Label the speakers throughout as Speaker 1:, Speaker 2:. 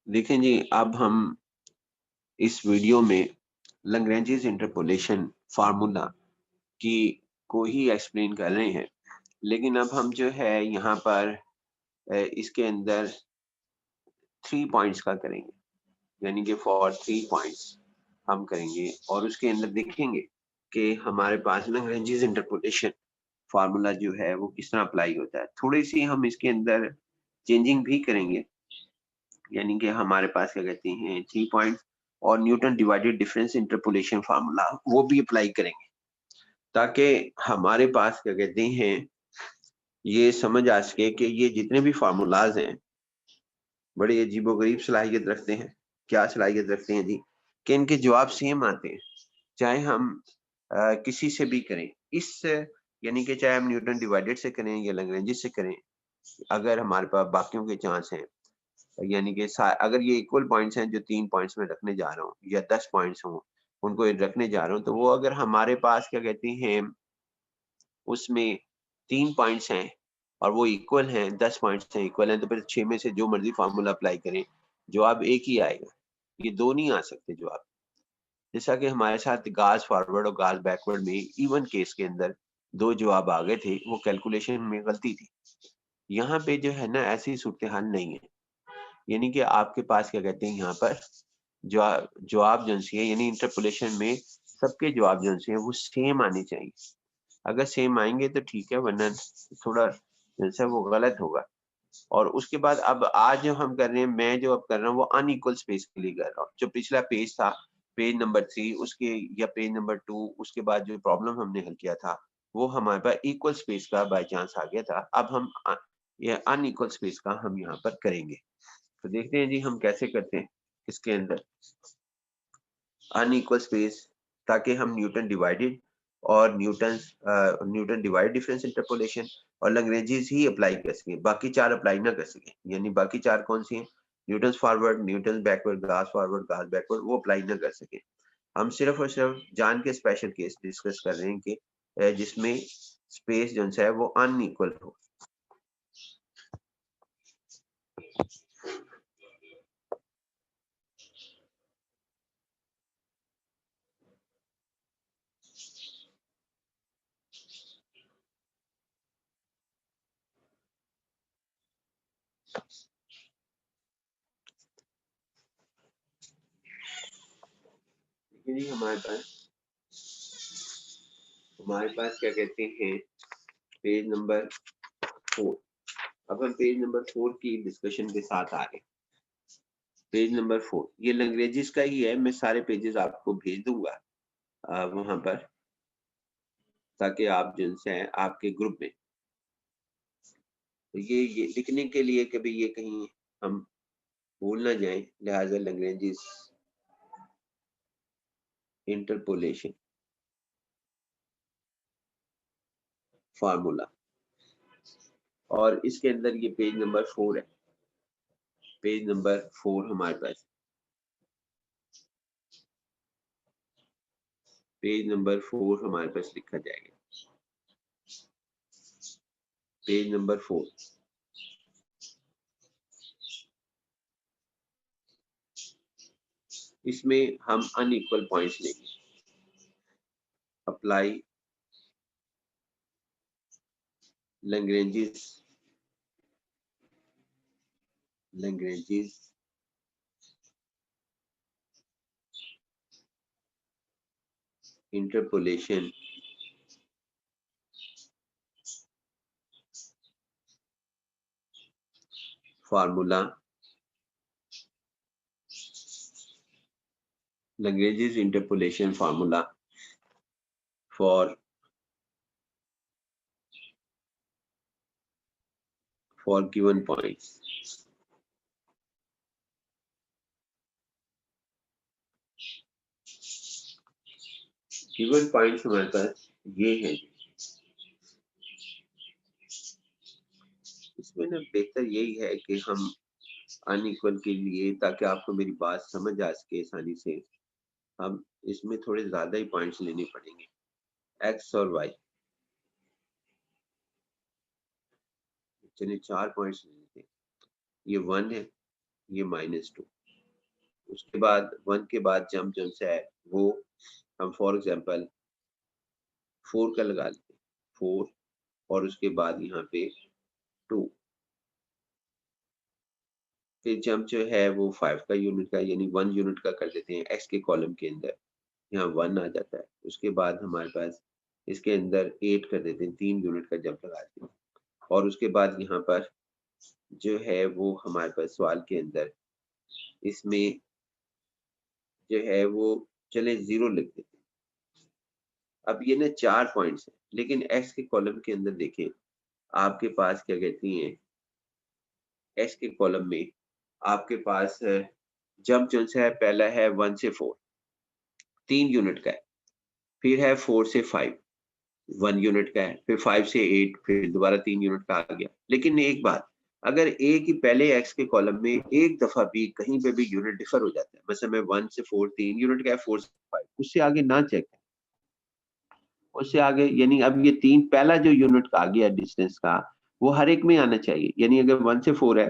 Speaker 1: देखें जी, अब हम इस वीडियो में लैग्रेंजेस इंटरपोलेशन फार्मूला की को ही एक्सप्लेन कर रहे हैं, लेकिन अब हम जो है यहाँ पर इसके अंदर 3 पॉइंट्स का करेंगे, यानी कि फॉर 3 पॉइंट्स हम करेंगे और उसके अंदर देखेंगे कि हमारे पास लैग्रेंजेस इंटरपोलेशन फार्मूला जो है वो किस तरह अप्लाई होता है। थोड़ी सी हम इसके अंदर चेंजिंग भी करेंगे, यानी कि हमारे पास क्या कहते हैं 3 पॉइंट्स और Newton divided difference interpolation formula वो भी अप्लाई करेंगे, ताकि हमारे पास क्या कहते हैं ये समझ आ सके कि ये जितने भी फार्मूलाज हैं बड़ी अजीबोगरीब सलाहियत रखते हैं। क्या सलाहियत रखते हैं जी? कि इनके जवाब सेम आते हैं, चाहे हम किसी से भी करें। इस यानी कि चाहे हम न्यूटन डिवाइडेड से करें या लैग्रेंजेस से करें, अगर हमारे पास बाकियों के चांस हैं, यानी कि अगर ये इक्वल पॉइंट्स हैं जो 3 पॉइंट्स में रखने जा रहा हूँ या 10 पॉइंट्स हों, उनको रखने जा रहा हूँ, तो वो अगर हमारे पास क्या कहते हैं उसमें 3 पॉइंट्स हैं और वो इक्वल हैं, 10 पॉइंट्स हैं इक्वल हैं, तो फिर 6 में से जो मर्ज़ी फ़ॉर्मूला अप्लाई करें, जवाब एक ही आएगा। ये 2 नहीं आ सकते जवाब। जैसा कि हमारे साथ गाज़ फॉरवर्ड और गाज़ बैकवर्ड में इवन केस के अंदर 2 जवाब आ गए थे, वो कैलकुलेशन में गलती थी। यहाँ पे जो है ना ऐसी सूरत-ए-हाल नहीं है। यानी कि आपके पास क्या कहते हैं यहाँ पर जवाब जो-सी है, यानी इंटरपोलेशन में सबके जवाब जो-से हैं वो सेम आने चाहिए। अगर सेम आएँगे तो ठीक है, वरना थोड़ा जो-सा वो गलत होगा। और उसके बाद अब आज जो हम कर रहे हैं, मैं जो अब कर रहा हूँ वो अनइक्वल स्पेस के लिए कर रहा हूँ। जो पिछला पेज था, पेज नंबर 3 उसके या पेज नंबर 2 उसके बाद जो प्रॉब्लम हमने हल किया था, वो हमारे पास इक्वल स्पेस का बाय चांस आ गया था। अब हम ये अनइक्वल स्पेस का हम यहाँ पर करेंगे। तो देखते हैं जी हम कैसे करते हैं इसके अंदर अनइक्वल स्पेस, ताकि हम न्यूटन डिवाइडेड और न्यूटन डिवाइड डिफरेंस इंटरपोलेशन और लैग्रेंजेस ही अप्लाई कर सकें, बाकी 4 अप्लाई ना कर सकें। यानी बाकी 4 कौन सी हैं? न्यूटन फॉरवर्ड, न्यूटन बैकवर्ड, गास फॉरवर्ड, गास बैकवर्ड, वो अप्लाई ना कर सकें। हम सिर्फ और सिर्फ जान के स्पेशल केस डिस्कस कर रहे हैं कि जिसमें स्पेस जो है वो अनइक्वल हो। देखिए जी हमारे पास क्या कहते हैं पेज नंबर 4। अब हम पेज नंबर 4 की डिस्कशन के साथ आ रहे हैं। पेज नंबर 4 ये लैंग्वेजेस का ही है, मैं सारे पेजेस आपको भेज दूंगा वहां पर, ताकि आप जिनसे हैं आपके ग्रुप में, तो ये लिखने के लिए कभी ये कहीं हम भूल ना जाएं, लिहाजा लैंग्वेजेस इंटरपोलेशन फार्मूला, और इसके अंदर ये पेज नंबर 4 है। पेज नंबर 4 हमारे पास, पेज नंबर 4 हमारे पास लिखा जाएगा। पेज नंबर 4 इसमें हम अनइक्वल पॉइंट्स लेंगे। Apply Lagrange's interpolation formula, Lagrange's interpolation formula for given points. Given points हमारे पास ये है। इसमें ना बेहतर यही है कि हम अनइक्वल के लिए, ताकि आपको मेरी बात समझ आ सके आसानी से, हम इसमें थोड़े ज्यादा ही पॉइंट्स लेने पड़ेंगे। एक्स और वाई, चलिए 4 पॉइंट्स ले लेते हैं। ये 1 है, ये -2, उसके बाद 1 के बाद जंप जो है वो हम फॉर एग्जांपल 4 का लगा लेते हैं, 4 और उसके बाद यहाँ पे 2, फिर जंप जो है वो 5 का यूनिट का यानी 1 यूनिट का कर देते हैं एक्स के कॉलम के अंदर, यहाँ 1 आ जाता है। उसके बाद हमारे पास इसके अंदर 8 कर देते हैं, 3 यूनिट का जंप लगाते हैं और उसके बाद यहाँ पर जो है वो हमारे पास सवाल के अंदर इसमें जो है वो चले 0 लिख देते हैं। अब ये ना 4 पॉइंट्स हैं, लेकिन एक्स के कॉलम के अंदर देखें, आपके पास क्या कहती हैं, एक्स के कॉलम में आपके पास जंप जो है पहला है 1 से 4, 3 यूनिट का है, फिर है 4 से 5, 1 यूनिट का है, फिर 5 से 8, फिर दोबारा 3 यूनिट का आ गया। लेकिन एक बात, अगर एक ही पहले एक्स के कॉलम में एक दफा भी कहीं पे भी यूनिट डिफर हो जाता है, मतलब मैं 1 से 4 3 यूनिट का है, 4 से 5, उससे आगे ना चेक करें। उससे आगे यानी अब ये 3 पहला जो यूनिट का आ गया डिस्टेंस का, वो हर एक में आना चाहिए। यानी अगर 1 से 4 है,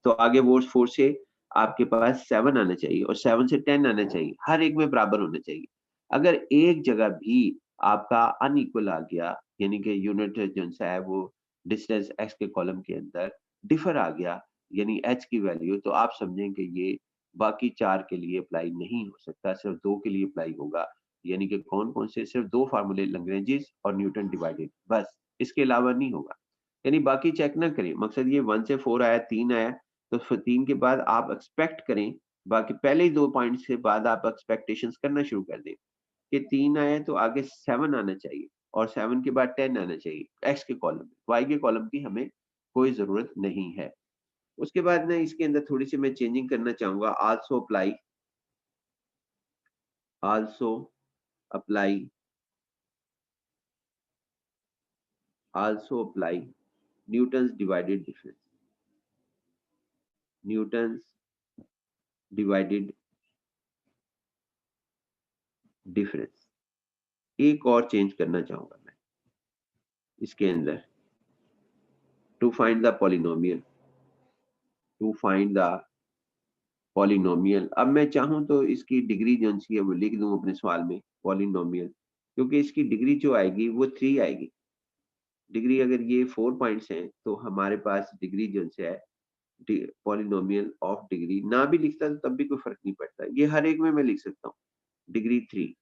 Speaker 1: तो आगे वो 4 से आपके पास 7 आना चाहिए और 7 से 10 आना चाहिए, हर एक में बराबर होना चाहिए। अगर एक जगह भी आपका अनइक्वल आ गया, यानी कि यूनिट जो है वो डिस्टेंस एक्स के कॉलम के अंदर डिफर आ गया, यानी एच की वैल्यू, तो आप समझें कि ये बाकी 4 के लिए अप्लाई नहीं हो सकता, सिर्फ 2 के लिए अप्लाई होगा। यानी कि कौन-कौन से, सिर्फ 2 फार्मूले, लैग्रेंजेस और न्यूटन डिवाइडेड, बस, इसके अलावा नहीं होगा। यानी बाकी चेक ना करें, मकसद ये 1 से 4 आया, 3 आया, तो फिर 3 के बाद आप एक्सपेक्ट करें, बाकी पहले ही 2 पॉइंट्स के बाद आप एक्सपेक्टेशंस करना शुरू कर दें कि 3 आया तो आगे 7 आना चाहिए और 7 के बाद 10 आना चाहिए एक्स के कॉलम में, वाई के कॉलम की हमें कोई ज़रूरत नहीं है। उसके बाद ना इसके अंदर थोड़ी-सी मैं चेंजिंग करना चाहूँगा, also apply also apply Newton's divided difference, Newton's divided difference, एक और चेंज करना चाहूँगा मैं इसके अंदर, to find the polynomial, to find the polynomial. अब मैं चाहूँ तो इसकी डिग्री जो सी है वो लिख दूँ अपने सवाल में, पॉलिनोमियल, क्योंकि इसकी डिग्री जो आएगी वो 3 आएगी। डिग्री अगर ये 4 पॉइंट्स हैं, तो हमारे पास डिग्री जो है पॉलिनोमियल ऑफ डिग्री, ना भी लिखता तो तब भी कोई फर्क नहीं पड़ता, ये हर एक में मैं लिख सकता हूँ, डिग्री 3।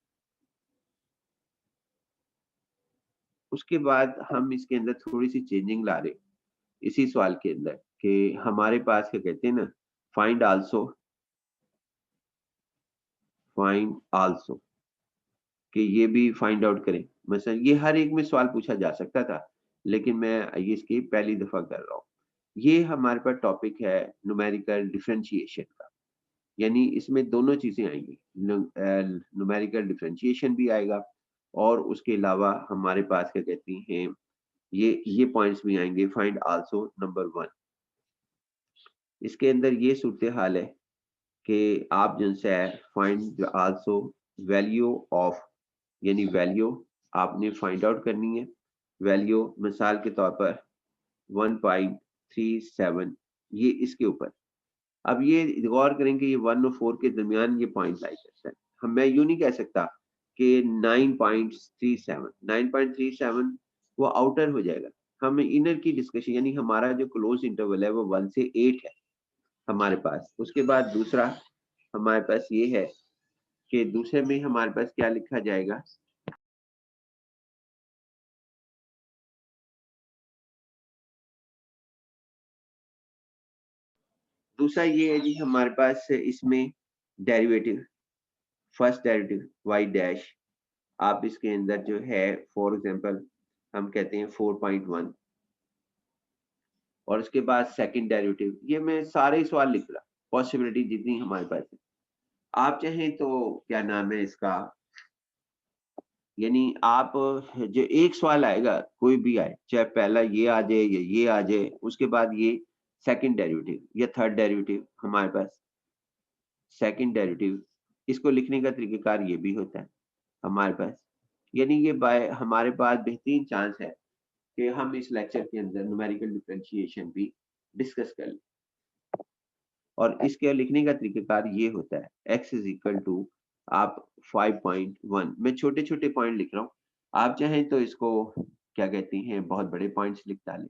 Speaker 1: उसके बाद हम इसके अंदर थोड़ी सी चेंजिंग ला रहे इसी सवाल के अंदर, कि हमारे पास क्या कहते हैं ना, फाइंड आल्सो, फाइंड आल्सो, कि ये भी फाइंड आउट करें। मतलब ये हर एक में सवाल पूछा जा सकता था, लेकिन मैं ये इसकी पहली दफा कर रहा हूँ। ये हमारे पास टॉपिक है न्यूमेरिकल डिफरेंशिएशन का, यानी इसमें दोनों चीजें आएंगी, न्यूमेरिकल डिफरेंशिएशन भी आएगा और उसके अलावा हमारे पास क्या कहती हैं, ये पॉइंट्स भी आएंगे, फाइंड आल्सो नंबर 1। इसके अंदर ये सूरत हाल है कि आप जिनसे फाइंड आल्सो वैल्यू ऑफ, यानी वैल्यू आपने फाइंड आउट करनी है। वैल्यू मिसाल के तौर पर 1.37, ये इसके ऊपर। अब ये गौर करें कि ये 1 और 4 के दरमियान ये पॉइंट लाई करता है। हम, मैं यूं नहीं कह सकता कि 9.37, 9.37 वो आउटर हो जाएगा। हम इनर की डिस्कशन, यानी हमारा जो क्लोज इंटरवल है वो 1 से 8 है हमारे पास। उसके बाद दूसरा हमारे पास ये है कि दूसरे में हमारे पास क्या लिखा जाएगा, दूसरा ये है जी हमारे पास इसमें derivative, first derivative y dash, आप इसके अंदर जो है फॉर एग्जांपल हम कहते हैं 4.1, और उसके बाद सेकंड डेरिवेटिव, ये मैं सारे सवाल लिख रहा, पॉसिबिलिटी जितनी हमारे पास है। आप चाहें तो क्या नाम है इसका, यानी आप जो एक सवाल आएगा कोई भी आए, चाहे पहला ये आ जाए या ये आ जाए, उसके बाद ये सेकंड डेरिवेटिव या थर्ड डेरिवेटिव हमारे पास, सेकंड डेरिवेटिव, इसको लिखने का तरीकेकार ये भी होता है हमारे पास। यानी ये बाय हमारे पास बेहतरीन चांस है कि हम इस लेक्चर के अंदर न्यूमेरिकल डिफरेंशिएशन भी डिस्कस कर लें। और इसके लिखने का तरीकाकार ये होता है, x इज इक्वल टू आप 5.1, मैं छोटे छोटे पॉइंट लिख रहा हूँ, आप चाहें तो इसको क्या कहते हैं बहुत बड़े पॉइंट्स लिख डालें,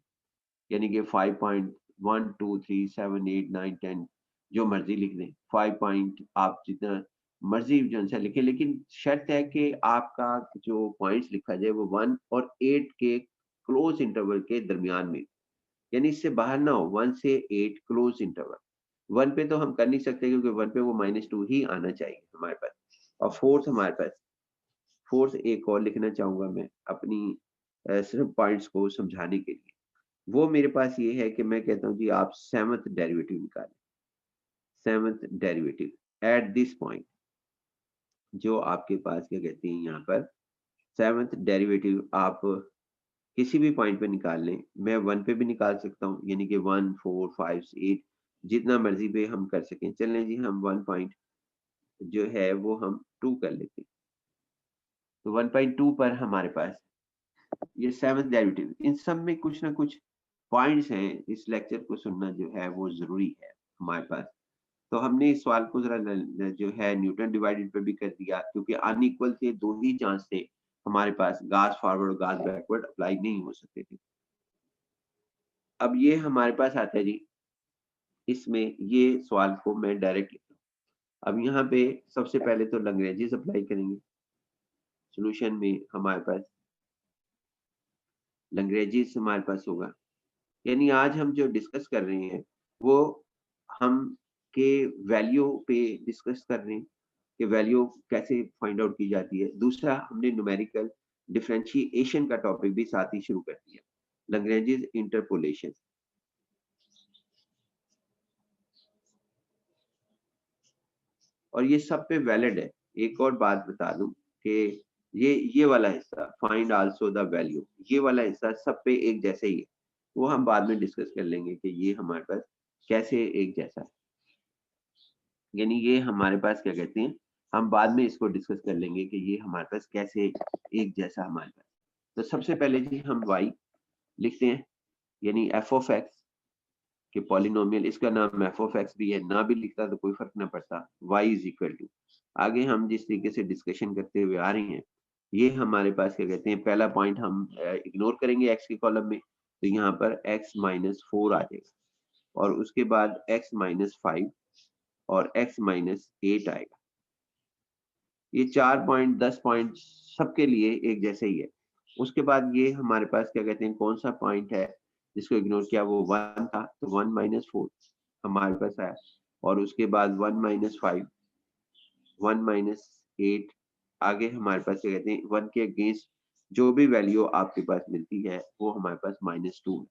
Speaker 1: यानी कि 5.1 2 3 7 8 9 10 जो मर्जी लिख दें, 5 पॉइंट आप जितना मर्जी जो सा लिखें, लेकिन शर्त है कि आपका जो पॉइंट्स लिखा जाए वो 1 और 8 के क्लोज इंटरवल के दरमियान में, यानी इससे बाहर ना हो, 1 से 8 क्लोज इंटरवल। 1 पे तो हम कर नहीं सकते क्योंकि 1 पे वो -2 ही आना चाहिए हमारे पास। और फोर्थ हमारे पास, फोर्थ एक और लिखना चाहूंगा मैं अपनी सिर्फ पॉइंट्स को समझाने के लिए, वो मेरे पास ये है कि मैं कहता हूँ जी आप सेवंथ डेरिवेटिव निकालें, seventh derivative at this point, जो आपके पास क्या कहते हैं यहाँ पर सेवंथ डेरिवेटिव आप किसी भी पॉइंट पे निकाल लें, मैं 1 पे भी निकाल सकता हूँ, यानी कि 1 4 5 8 जितना मर्जी पे हम कर सकें। चलें जी हम 1 पॉइंट जो है वो हम 2 कर लेते हैं, तो 1.2 पर हमारे पास ये सेवंथ डेरिवेटिव, इन सब में कुछ ना कुछ पॉइंट्स हैं, इस लेक्चर को सुनना जो है वो जरूरी है हमारे पास। तो हमने इस सवाल को जरा जो है न्यूटन डिवाइडेड पे भी कर दिया, क्योंकि अनइक्वल थे, दो ही चांस थे हमारे पास, गास फॉरवर्ड और गास बैकवर्ड अप्लाई नहीं हो सकते थे। अब ये हमारे पास आता है जी, इसमें ये सवाल को मैं डायरेक्ट लिखता हूँ। अब यहाँ पे सबसे पहले तो लैग्रेंजेस अप्लाई करेंगे, सॉल्यूशन में हमारे पास लैग्रेंजेस हमारे पास होगा, यानी आज हम जो डिस्कस कर रहे हैं वो हम के वैल्यू पे डिस्कस कर रहे हैं कि वैल्यू कैसे फाइंड आउट की जाती है। दूसरा हमने न्यूमेरिकल डिफरेंशिएशन का टॉपिक भी साथ ही शुरू कर दिया, लैग्रेंजेस इंटरपोलेशन। और ये सब पे वैलिड है। एक और बात बता दूं कि ये वाला हिस्सा फाइंड आल्सो द वैल्यू, ये वाला हिस्सा सब पे एक जैसे ही है, वो हम बाद में डिस्कस कर लेंगे कि ये हमारे पास कैसे एक जैसा है, यानी ये हमारे पास क्या कहते हैं, हम बाद में इसको डिस्कस कर लेंगे कि ये हमारे पास कैसे एक जैसा हमारे पास। तो सबसे पहले जी हम y लिखते हैं, यानी f ऑफ x कि पॉलिनोमियल, इसका नाम एफ ऑफ एक्स भी है, ना भी लिखता तो कोई फर्क ना पड़ता, y इज इक्वल टू, आगे हम जिस तरीके से डिस्कशन करते हुए आ रहे हैं, ये हमारे पास क्या कहते हैं, पहला पॉइंट हम इग्नोर करेंगे x के कॉलम में, तो यहाँ पर x माइनस 4 आ जाएगा, और उसके बाद x माइनस 5 और x माइनस 8 आएगा। ये 4 पॉइंट 10 पॉइंट सबके लिए एक जैसे ही है। उसके बाद ये हमारे पास क्या कहते हैं, कौन सा पॉइंट है जिसको इग्नोर किया, वो 1 था, तो 1 माइनस 4 हमारे पास आया, और उसके बाद 1 माइनस 5 1 माइनस 8, आगे हमारे पास क्या कहते हैं 1 के अगेंस्ट जो भी वैल्यू आपके पास मिलती है वो हमारे पास -2 है।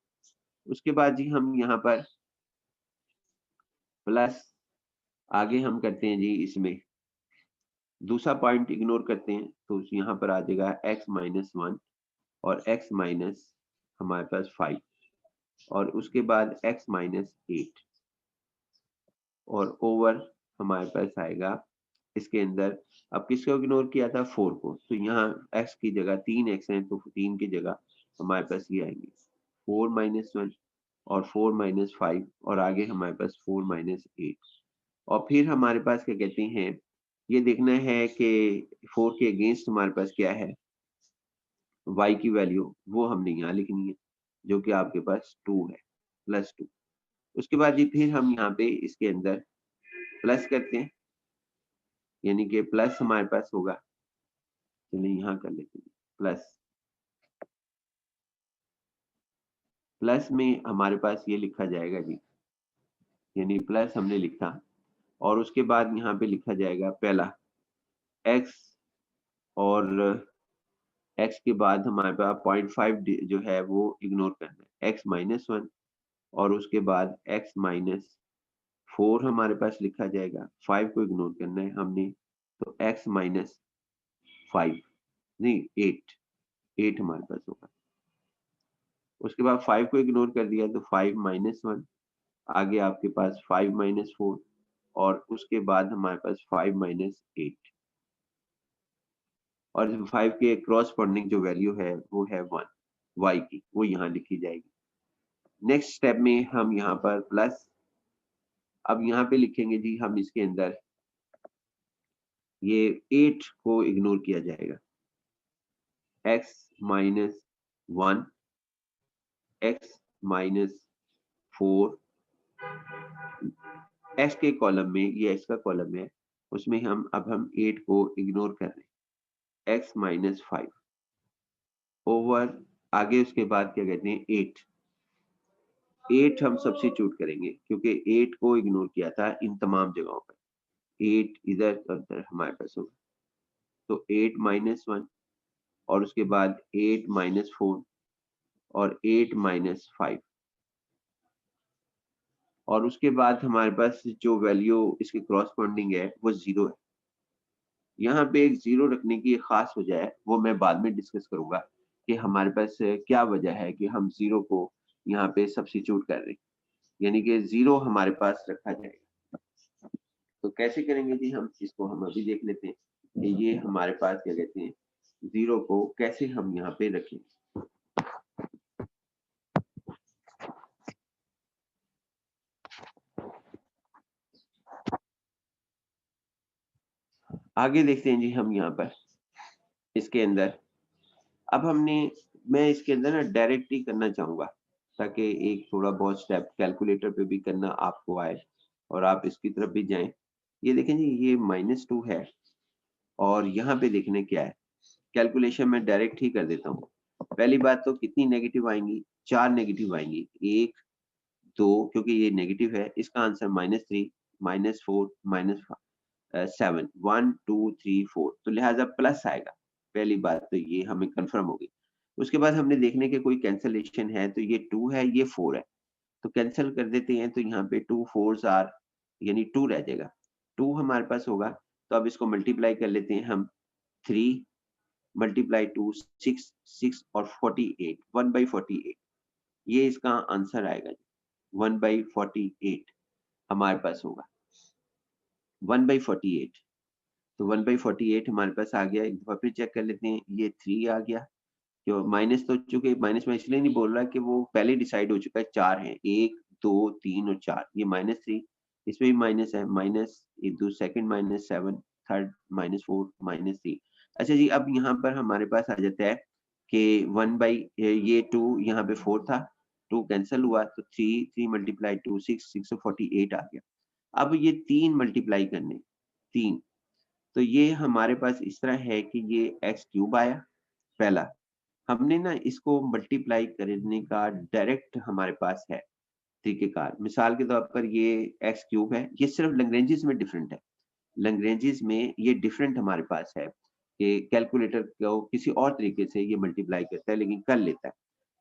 Speaker 1: उसके बाद जी हम यहाँ पर प्लस, आगे हम करते हैं जी इसमें दूसरा पॉइंट इग्नोर करते हैं, तो यहाँ पर आ जाएगा x माइनस 1 और x माइनस हमारे पास 5, और उसके बाद x माइनस 8, और ओवर हमारे पास आएगा इसके अंदर, अब किसको इग्नोर किया था, 4 को, तो यहाँ x की जगह 3x है, तो 3 की जगह हमारे पास ये आएंगे 4 माइनस 1 और 4 माइनस 5, और आगे हमारे पास 4 माइनस 8, और फिर हमारे पास क्या कहते हैं, ये देखना है कि 4 के अगेंस्ट हमारे पास क्या है, y की वैल्यू वो हमने यहाँ लिखनी है, जो कि आपके पास 2 है, +2। उसके बाद जी फिर हम यहाँ पे इसके अंदर प्लस करते हैं, यानी कि प्लस हमारे पास होगा, चलिए यहाँ कर लेते हैं प्लस, प्लस में हमारे पास ये लिखा जाएगा जी, यानी प्लस हमने लिखा, और उसके बाद यहाँ पे लिखा जाएगा पहला x, और x के बाद हमारे पास 0.5 जो है वो इग्नोर करना है, x माइनस 1, और उसके बाद x माइनस 4 हमारे पास लिखा जाएगा, 5 को इग्नोर करना है हमने, तो x माइनस 5 नहीं 8 हमारे पास होगा। उसके बाद 5 को इग्नोर कर दिया तो 5 माइनस 1, आगे आपके पास 5 माइनस 4, और उसके बाद हमारे पास 5 माइनस 8, और 5 के क्रॉसपोंडिंग जो वैल्यू है वो है 1 y की, वो यहाँ लिखी जाएगी। नेक्स्ट स्टेप में हम यहाँ पर प्लस अब यहाँ पे लिखेंगे जी हम इसके अंदर ये 8 को इग्नोर किया जाएगा। x minus 1, x minus 4, x के कॉलम में, ये x का कॉलम है, उसमें हम 8 को इग्नोर कर रहे हैं। x माइनस 5 ओवर, आगे उसके बाद क्या कहते हैं 8 हम सब्स्टिट्यूट करेंगे क्योंकि 8 को इग्नोर किया था इन तमाम जगहों पर। 8 इधर उधर हमारे पास होगा, तो 8 माइनस 1 और उसके बाद 8 माइनस 4 और 8 माइनस 5 और उसके बाद हमारे पास जो वैल्यू इसके क्रॉसपोंडिंग है वो 0 है। यहाँ पे एक 0 रखने की एक खास वजह है, वो मैं बाद में डिस्कस करूंगा कि हमारे पास क्या वजह है कि हम 0 को यहाँ पे सब्स्टिट्यूट कर रहे हैं, यानी कि 0 हमारे पास रखा जाएगा। तो कैसे करेंगे जी हम इसको, हम अभी देख लेते हैं कि ये हमारे पास क्या कहते हैं 0 को कैसे हम यहाँ पे रखेंगे। आगे देखते हैं जी हम यहाँ पर इसके अंदर, अब मैं इसके अंदर ना डायरेक्ट ही करना चाहूंगा ताकि एक थोड़ा बहुत स्टेप कैलकुलेटर पे भी करना आपको आए और आप इसकी तरफ भी जाएं। ये देखें जी ये -2 है और यहाँ पे देखने क्या है, कैलकुलेशन में डायरेक्ट ही कर देता हूँ। पहली बात तो कितनी नेगेटिव आएंगी, 4 नेगेटिव आएंगी, 1 2 क्योंकि ये नेगेटिव है, इसका आंसर -3 -4 -7 1 2 3 4, तो लिहाजा प्लस आएगा। पहली बात तो ये हमें कंफर्म होगी। उसके बाद हमने देखने के कोई कैंसलेशन है, तो ये 2 है, ये 4 है, तो कैंसिल कर देते हैं, तो यहाँ पे 2 4s आर यानी 2 रह जाएगा, 2 हमारे पास होगा। तो अब इसको मल्टीप्लाई कर लेते हैं हम, 3 मल्टीप्लाई 2 6 6 और 48 1/48, ये इसका आंसर आएगा 1/48 हमारे पास होगा 1/48। तो 1/48 हमारे पास आ गया। एक दफा फिर चेक कर लेते हैं, ये 3 आ गया, जो माइनस, तो चूंकि माइनस में इसलिए नहीं बोल रहा कि वो पहले डिसाइड हो चुका है, 4 है, 1 2 3 और 4, ये -3, इसमें भी माइनस है, माइनस दो सेकंड -7, थर्ड -4 -3। अच्छा जी, अब यहाँ पर हमारे पास आ जाता है कि 1 बाई ये 2, यहाँ पे 4 था, 2 कैंसिल हुआ, तो 3 मल्टीप्लाई 2 6 6 48 आ गया। अब ये 3 मल्टीप्लाई करने, 3, तो ये हमारे पास इस तरह है कि ये एक्स क्यूब आया। पहला हमने ना इसको मल्टीप्लाई करने का डायरेक्ट हमारे पास है तरीकेकार। मिसाल के तौर पर ये एक्स क्यूब है, ये सिर्फ लैग्रेंजेस में डिफरेंट है, लैग्रेंजेस में ये डिफरेंट हमारे पास है कि कैलकुलेटर को किसी और तरीके से ये मल्टीप्लाई करता है लेकिन कर लेता है।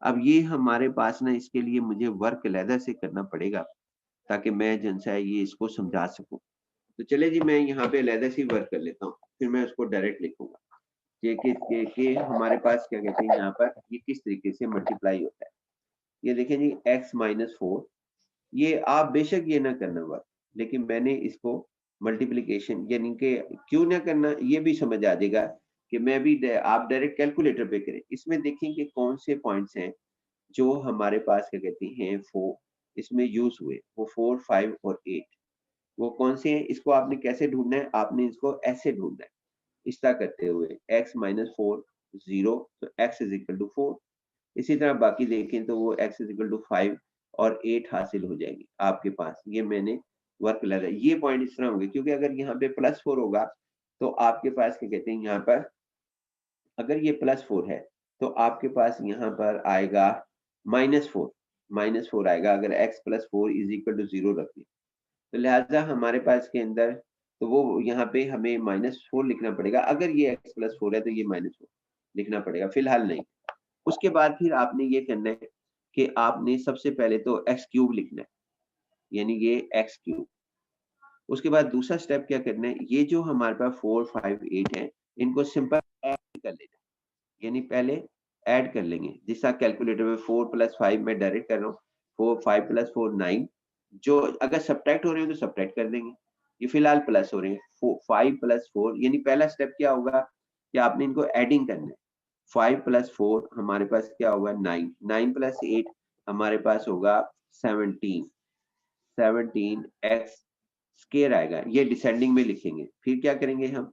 Speaker 1: अब ये हमारे पास ना, इसके लिए मुझे वर्क अलहदा से करना पड़ेगा ताकि मैं जनसा है ये इसको समझा सकूं। तो चले जी मैं यहाँ पे अलहदा से वर्क कर लेता हूँ, फिर मैं उसको डायरेक्ट लिखूंगा कि हमारे पास क्या कहते हैं यहाँ पर ये किस तरीके से मल्टीप्लाई होता है। ये देखें जी x-4, ये आप बेशक ये ना करना वर्क, लेकिन मैंने इसको मल्टीप्लिकेशन यानी कि क्यों ना करना ये भी समझ आ जाएगा कि मैं भी आप डायरेक्ट कैलकुलेटर पे करें। इसमें देखें कि कौन से पॉइंट्स हैं जो हमारे पास क्या कहते हैं 4 इसमें यूज हुए, वो 4 5 और 8, वो कौन से हैं, इसको आपने कैसे ढूंढना है, आपने इसको ऐसे ढूंढना है, इस तरह करते हुए x-4 0, तो x इज इक्वल टू 4। इसी तरह बाकी देखें तो वो x इज इक्वल टू 5 और 8 हासिल हो जाएंगे आपके पास। ये मैंने वर्क लगा, ये पॉइंट इस तरह होंगे क्योंकि अगर यहाँ पे +4 होगा तो आपके पास क्या कहते हैं यहाँ पर, अगर ये +4 है तो आपके पास यहाँ पर आएगा -4, -4 आएगा अगर x +4 इज इक्वल टू 0 रखें। तो लिहाजा हमारे पास के अंदर, तो वो यहाँ पे हमें -4 लिखना पड़ेगा, अगर ये x +4 है तो ये -4 लिखना पड़ेगा, फिलहाल नहीं। उसके बाद फिर आपने ये करना है कि आपने सबसे पहले तो एक्स क्यूब लिखना है, यानी ये एक्स क्यूब। उसके बाद दूसरा स्टेप क्या करना है, ये जो हमारे पास 4 5 8 है, इनको सिंपल ऐड कर लेना, यानी पहले ऐड कर लेंगे। जिस तरह कैलकुलेटर में 4 + 5 मैं डायरेक्ट कर रहा हूँ, 4 5 + 4 9, जो अगर सब्ट्रैक्ट हो रहे हैं तो सब्ट्रैक्ट कर देंगे, ये फिलहाल प्लस हो रहे हैं। 5 + 4, यानी पहला स्टेप क्या होगा कि आपने इनको एडिंग करना है। 5 + 4 हमारे पास क्या होगा 9, 9 + 8 हमारे पास होगा 17, 17x स्क्वायर आएगा, ये डिसेंडिंग में लिखेंगे। फिर क्या करेंगे हम,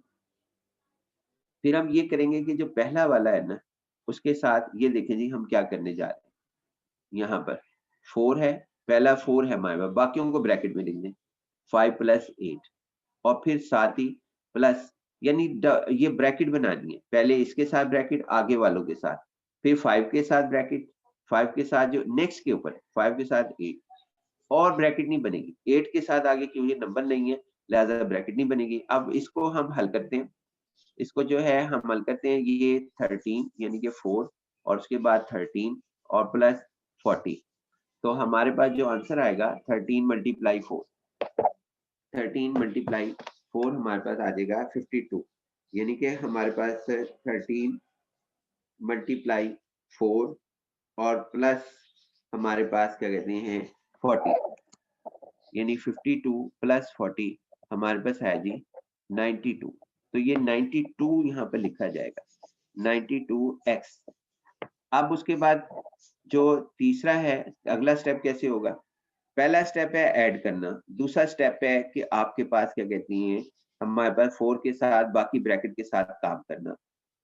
Speaker 1: फिर हम ये करेंगे कि जो पहला वाला है ना, उसके साथ ये देखें जी हम क्या करने जा रहे हैं। यहाँ पर 4 है, पहला 4 है हमारे पास, बाकियों को ब्रैकेट में लिख दें, 5 + 8 और फिर साथ ही प्लस, यानी ये ब्रैकेट बनानी है, पहले इसके साथ ब्रैकेट, आगे वालों के साथ, फिर 5 के साथ ब्रैकेट, 5 के साथ जो नेक्स्ट के ऊपर 5 के साथ 8 और ब्रैकेट नहीं बनेगी, 8 के साथ आगे क्यों, ये नंबर नहीं है लिहाजा ब्रैकेट नहीं बनेगी। अब इसको हम हल करते हैं, इसको जो है हम हल करते हैं, ये 13 यानी कि 4 और उसके बाद 13 और प्लस 40, तो हमारे पास जो आंसर आएगा 13 × 4, 13 × 4 हमारे पास आ जाएगा 52, यानी कि हमारे पास 13 × 4 और प्लस हमारे पास क्या कहते हैं 40, यानी 52 + 40 हमारे पास है जी 92, तो ये 92 यहाँ पे लिखा जाएगा, 92x। अब उसके बाद जो तीसरा है, अगला स्टेप कैसे होगा, पहला स्टेप है ऐड करना, दूसरा स्टेप है कि आपके पास क्या कहती हैं हमारे पास 4 के साथ बाकी ब्रैकेट के साथ काम करना,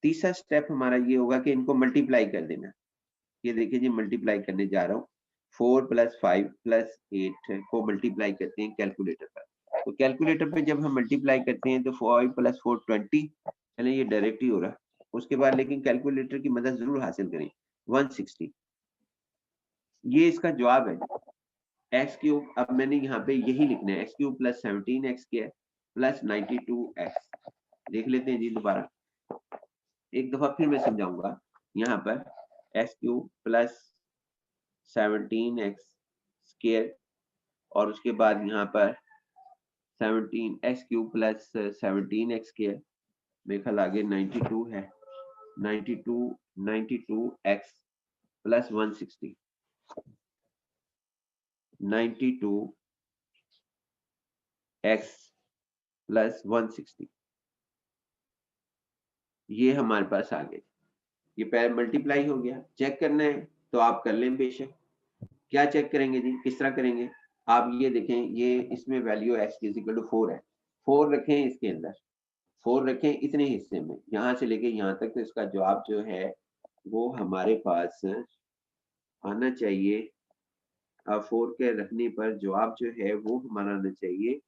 Speaker 1: तीसरा स्टेप हमारा ये होगा कि इनको मल्टीप्लाई कर देना। ये देखिए जी मल्टीप्लाई करने जा रहा हूँ, 4 + 5 + 8 को मल्टीप्लाई करते हैं कैलकुलेटर पर, तो कैलकुलेटर पे जब हम मल्टीप्लाई करते हैं तो 5 + 4 20, पहले ये डायरेक्ट ही हो रहा है, उसके बाद लेकिन कैलकुलेटर की मदद जरूर हासिल करें, 160, ये इसका जवाब है। x3, अब मैंने यहाँ पे यही लिखना है, x3 + 17x² + 92x। देख लेते हैं जी दोबारा, एक दफा फिर मैं समझाऊंगा। यहाँ पर x3 + 17x² और उसके बाद यहाँ पर 17x³ + 17x², मेरे ख्याल आगे 92 है, 92x + 160, 92x + 160, ये हमारे पास आ गए, ये पहले मल्टीप्लाई हो गया। चेक करना है तो आप कर लें बेशक। क्या चेक करेंगे जी, किस तरह करेंगे, आप ये देखें, ये इसमें वैल्यू x = 4 है, 4 रखें इसके अंदर, 4 रखें इतने हिस्से में, यहाँ से लेके यहाँ तक, तो इसका जवाब जो है वो हमारे पास आना चाहिए। 4 के रखने पर जवाब जो है वो हमारा आना चाहिए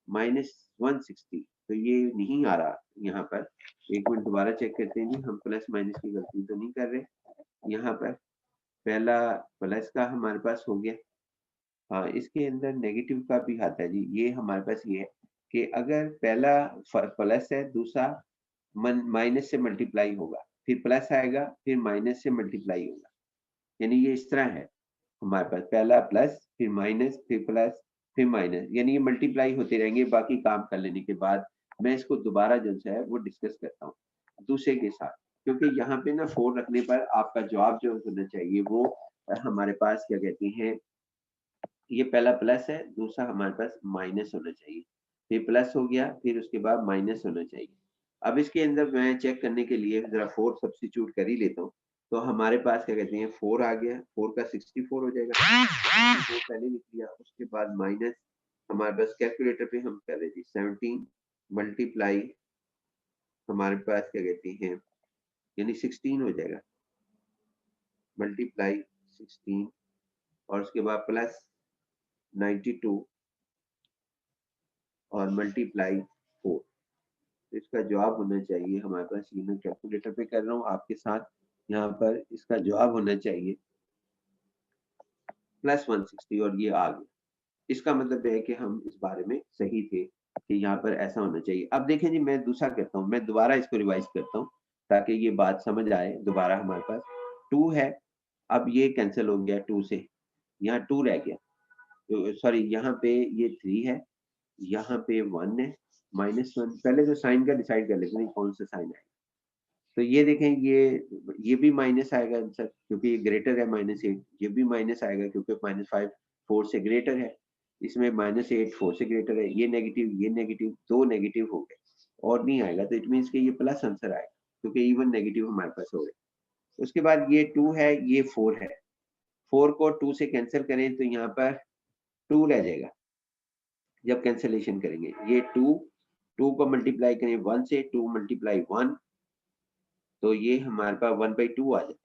Speaker 1: -160, तो ये नहीं आ रहा यहाँ पर। एक मिनट दोबारा चेक करते हैं जी, हम प्लस माइनस की गलती तो नहीं कर रहे। यहाँ पर पहला प्लस का हमारे पास हो गया, हाँ इसके अंदर नेगेटिव का भी आता है जी, ये हमारे पास ये है कि अगर पहला प्लस है, दूसरा माइनस से मल्टीप्लाई होगा, फिर प्लस आएगा, फिर माइनस से मल्टीप्लाई होगा, यानी ये इस तरह है हमारे पास, पहला प्लस, फिर माइनस, फिर प्लस, फिर माइनस, यानी ये मल्टीप्लाई होते रहेंगे। बाकी काम कर लेने के बाद मैं इसको दोबारा जो है वो डिस्कस करता हूँ दूसरे के साथ, क्योंकि यहाँ पे ना 4 रखने पर आपका जवाब जो होना चाहिए वो हमारे पास क्या कहते हैं, ये पहला प्लस है, दूसरा हमारे पास माइनस होना चाहिए, फिर प्लस हो गया, फिर उसके बाद माइनस होना चाहिए। अब इसके अंदर मैं चेक करने के लिए जरा 4 सब्स्टिट्यूट कर ही लेता हूँ, तो हमारे पास क्या कहते हैं 4 आ गया, 4 का 64 हो जाएगा, 64 पहले लिख लिया, उसके बाद माइनस हमारे पास कैलकुलेटर पे हम कर रहे थे 17 मल्टीप्लाई हमारे पास क्या कहते हैं, यानी 16 हो जाएगा, मल्टीप्लाई 16 और उसके बाद प्लस 92 और मल्टीप्लाई 4, तो इसका जवाब होना चाहिए हमारे पास, ये मैं कैलकुलेटर पे कर रहा हूँ आपके साथ, यहाँ पर इसका जवाब होना चाहिए +160 और ये आ गया। इसका मतलब है कि हम इस बारे में सही थे कि यहाँ पर ऐसा होना चाहिए। अब देखें जी मैं दूसरा करता हूँ, मैं दोबारा इसको रिवाइज करता हूँ ताकि ये बात समझ आए दोबारा। हमारे पास 2 है, अब ये कैंसिल हो गया 2 से, यहाँ 2 रह गया, तो सॉरी यहाँ पे ये 3 है, यहाँ पे 1 है, -1, पहले तो साइन का डिसाइड कर लेते हैं कौन सा साइन आएगा, तो ये देखें ये भी माइनस आएगा आंसर क्योंकि ये ग्रेटर है -8, ये भी माइनस आएगा क्योंकि -5 4 से ग्रेटर है, इसमें -8 4 से ग्रेटर है, ये नेगेटिव, दो नेगेटिव हो गए और नहीं आएगा, तो इट मीन्स कि ये प्लस आंसर आएगा क्योंकि इवन नेगेटिव हमारे पास हो गए। उसके बाद ये 2 है, ये 4 है, 4 को 2 से कैंसिल करें तो यहाँ पर 2 रह जाएगा, जब कैंसिलेशन करेंगे ये 2 को मल्टीप्लाई करें 1 से, 2 मल्टीप्लाई 1, तो ये हमारे पास 1/2 आ जाता है,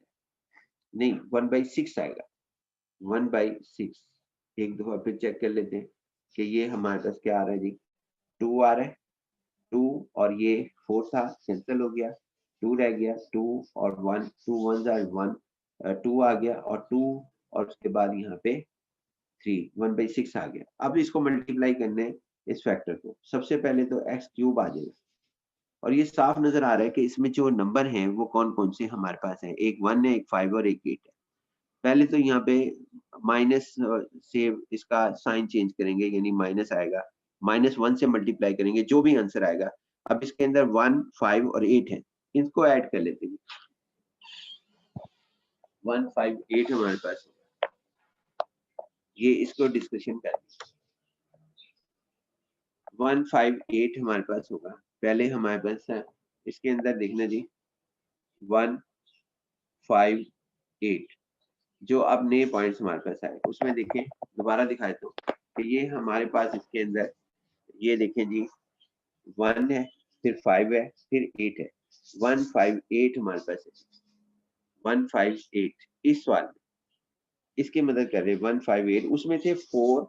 Speaker 1: नहीं 1/6 आएगा, 1/6। एक दफा फिर चेक कर लेते हैं कि ये हमारे पास क्या आ रहा है जी, 2 आ रहा है, 2 और ये 4 था, कैंसिल हो गया, 2 रह गया, 2 और 1, 2 1 आर 1, 2 आ गया और 2 और उसके बाद यहाँ पे 3, 1/6 आ गया। अब इसको मल्टीप्लाई करने इस फैक्टर को, सबसे पहले तो एक्स क्यूब आ जाएगा और ये साफ नजर आ रहा है कि इसमें जो नंबर हैं वो कौन कौन से हमारे पास है, एक 1 है, एक 5 और एक 8 है। पहले तो यहाँ पे माइनस से इसका साइन चेंज करेंगे, यानी माइनस आएगा, -1 से मल्टीप्लाई करेंगे, जो भी आंसर आएगा। अब इसके अंदर 1, 5 और 8 है, इनको ऐड कर लेते हैं। 1, 5, 8 हमारे पास, ये इसको डिस्कशन कर 1, 5, 8 हमारे पास होगा। पहले हमारे पास है, इसके अंदर देखना जी 1, 5, 8, जो अब नए पॉइंट्स हमारे पास आए उसमें देखें, दोबारा दिखाए तो ये हमारे पास इसके अंदर, ये देखें जी 1 है, फिर 5 है, फिर 8 है, 1, 5, 8 हमारे पास है, 1, 5, 8 इस सवाल में इसकी मदद कर रहे 1, 5, 8, उसमें थे 4,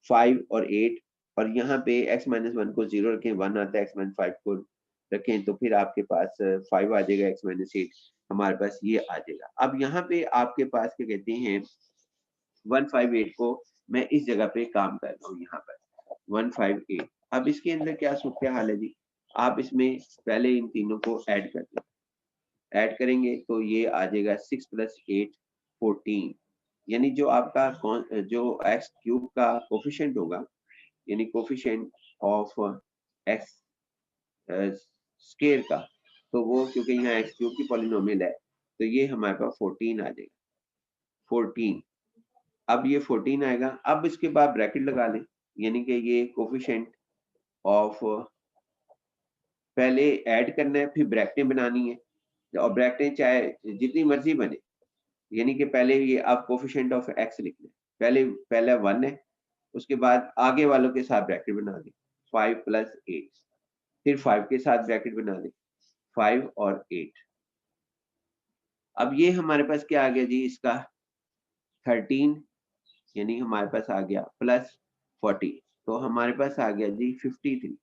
Speaker 1: 5 और 8, और यहाँ पे x-1 को 0 रखें, 1 आता है, x-5 को रखें तो फिर आपके पास 5 आ जाएगा, x-8 हमारे पास ये आ जाएगा। अब यहाँ पे आपके पास क्या कहते हैं, 158 को मैं इस जगह पे काम कर रहा हूँ, यहाँ पर 158। अब इसके अंदर क्या सूत्र हाल है जी, आप इसमें पहले इन तीनों को ऐड कर दें, ऐड करेंगे तो ये आ जाएगा 6 + 8 14, यानी जो आपका जो एक्स क्यूब का कोफिशिएंट होगा, यानी कोफिशिएंट ऑफ एक्स स्क्वायर का, तो वो क्योंकि यहाँ एक्स क्यूब की पॉलिनोमियल है तो ये हमारे पास 14 आ जाएगा, 14। अब ये 14 आएगा, अब इसके बाद ब्रैकेट लगा लें, यानी कि ये कोफिशिएंट ऑफ, पहले ऐड करना है, फिर ब्रैकेटें बनानी है, और ब्रैकेटें चाहे जितनी मर्जी बने, यानी कि पहले ये आप कोफिशिएंट ऑफ एक्स लिख लें, पहले पहला 1 है, उसके बाद आगे वालों के साथ ब्रैकेट बना दें, 5 + 8, फिर 5 के साथ ब्रैकेट बना दें, 5 और 8। अब ये हमारे पास क्या आ गया जी, इसका 13, यानी हमारे पास आ गया +40, तो हमारे पास आ गया जी 53,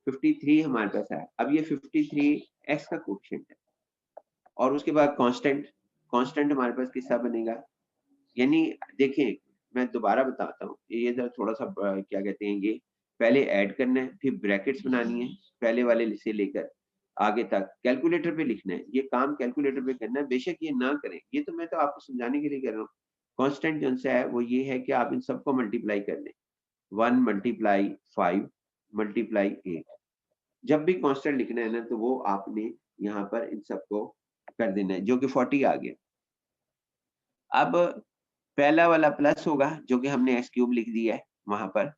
Speaker 1: 53 हमारे पास आया। अब ये 53 एक्स का कोफिशिएंट है, और उसके बाद कांस्टेंट, कांस्टेंट हमारे पास किसका बनेगा, यानी देखिए मैं दोबारा बताता हूँ, ये जरा थोड़ा सा क्या कहते हैं, ये पहले ऐड करना है, फिर ब्रैकेट्स बनानी है, पहले वाले से लेकर आगे तक कैलकुलेटर पे लिखना है, ये काम कैलकुलेटर पे करना है, बेशक ये ना करें, ये तो मैं तो आपको समझाने के लिए कर रहा हूँ। कांस्टेंट जो सा है वो ये है कि आप इन सबको मल्टीप्लाई कर लें, 1 × 5 × 8, जब भी कांस्टेंट लिखना है ना तो वो आपने यहाँ पर इन सबको कर देना है, जो कि 40 आ गया। अब पहला वाला प्लस होगा जो कि हमने एक्स क्यूब लिख दिया है वहां पर,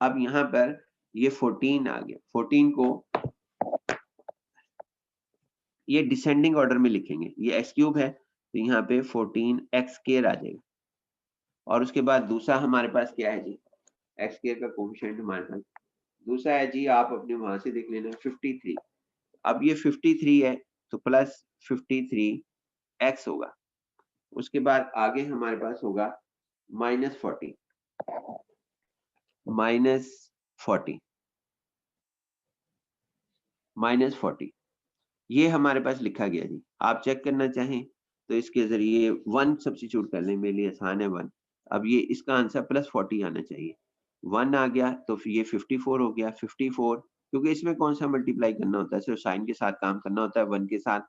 Speaker 1: अब यहाँ पर ये 14 आ गया, 14 को ये डिसेंडिंग ऑर्डर में लिखेंगे, ये एक्स क्यूब है तो यहाँ पे 14 एक्स स्क्वायर आ जाएगा, और उसके बाद दूसरा हमारे पास क्या है जी, एक्स स्क्वायर का कोफिशिएंट हमारे पास दूसरा है जी, आप अपने वहां से देख लेना 53। अब ये 53 है तो +53 एक्स होगा, उसके बाद आगे हमारे पास होगा -40, -40, -40, ये हमारे पास लिखा गया जी। आप चेक करना चाहें तो इसके जरिए 1 सब्स्टिट्यूट कर लें, मेरे लिए आसान है 1। अब ये इसका आंसर +40 आना चाहिए, 1 आ गया तो फिर ये 54 हो गया, 54, क्योंकि इसमें कौन सा मल्टीप्लाई करना होता है, सिर्फ साइन के साथ काम करना होता है 1 के साथ,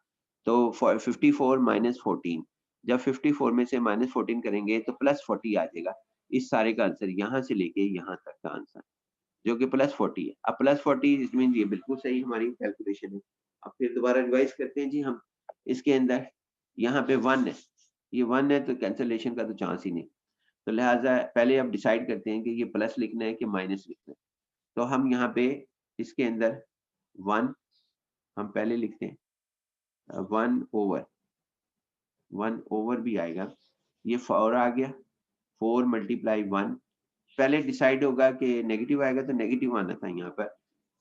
Speaker 1: तो 54 - 14, जब 54 में से -14 करेंगे तो +40 आ जाएगा, इस सारे का आंसर यहाँ से लेके यहाँ तक का आंसर, जो कि +40 है। अब +40 इट मीन ये बिल्कुल सही हमारी कैलकुलेशन है। अब फिर दोबारा रिवाइज करते हैं जी हम, इसके अंदर यहाँ पे 1 है, ये 1 है तो कैंसलेशन का तो चांस ही नहीं, तो लिहाजा पहले अब डिसाइड करते हैं कि ये प्लस लिखना है कि माइनस लिखना है। तो हम यहाँ पे इसके अंदर 1 हम पहले लिखते हैं, 1/1 भी आएगा, ये 4 आ गया, 4 × 1 पहले डिसाइड होगा कि नेगेटिव आएगा तो नेगेटिव आना था यहाँ पर,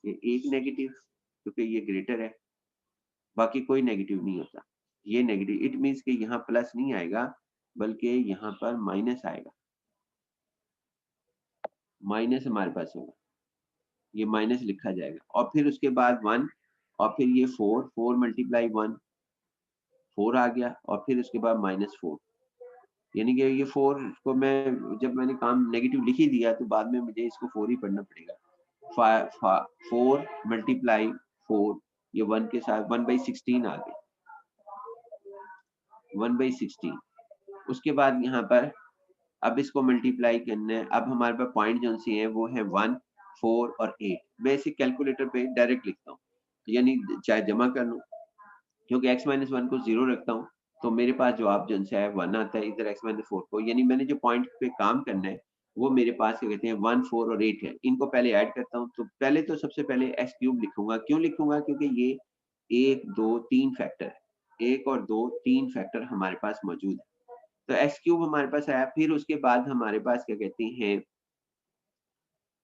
Speaker 1: ये एक नेगेटिव क्योंकि ये ग्रेटर है, बाकी कोई नेगेटिव नहीं होता। ये नेगेटिव इट मीन्स कि यहाँ प्लस नहीं आएगा बल्कि यहाँ पर माइनस आएगा, माइनस हमारे पास होगा, ये माइनस लिखा जाएगा और फिर उसके बाद 1 और फिर ये 4, 4 मल्टीप्लाई 1 4 आ गया और फिर उसके बाद -4, यानी कि ये 4 को मैं जब मैंने काम नेगेटिव लिख ही दिया तो बाद में मुझे इसको 4 ही पढ़ना पड़ेगा। 4 मल्टीप्लाई 4, ये 1 के साथ 1/16 आ गया, 1/16। उसके बाद यहाँ पर अब इसको मल्टीप्लाई करना है। अब हमारे पास पॉइंट जो सी है वो है 1, 4 और 8। मैं इसे कैलकुलेटर पे डायरेक्ट लिखता हूँ, यानी चाहे जमा कर लूँ, क्योंकि x - 1 को 0 रखता हूँ तो मेरे पास जवाब जो है 1 आता है, इधर x - 4 को, यानी मैंने जो पॉइंट पे काम करना है वो मेरे पास क्या कहते हैं 1, 4 और 8 है। इनको पहले ऐड करता हूँ, तो पहले तो सबसे पहले x³ लिखूंगा। क्यों लिखूंगा? क्योंकि ये 1, 2, 3 फैक्टर है, 1 और 2 3 फैक्टर हमारे पास मौजूद है। तो x³ हमारे पास आया। फिर उसके बाद हमारे पास क्या कहते हैं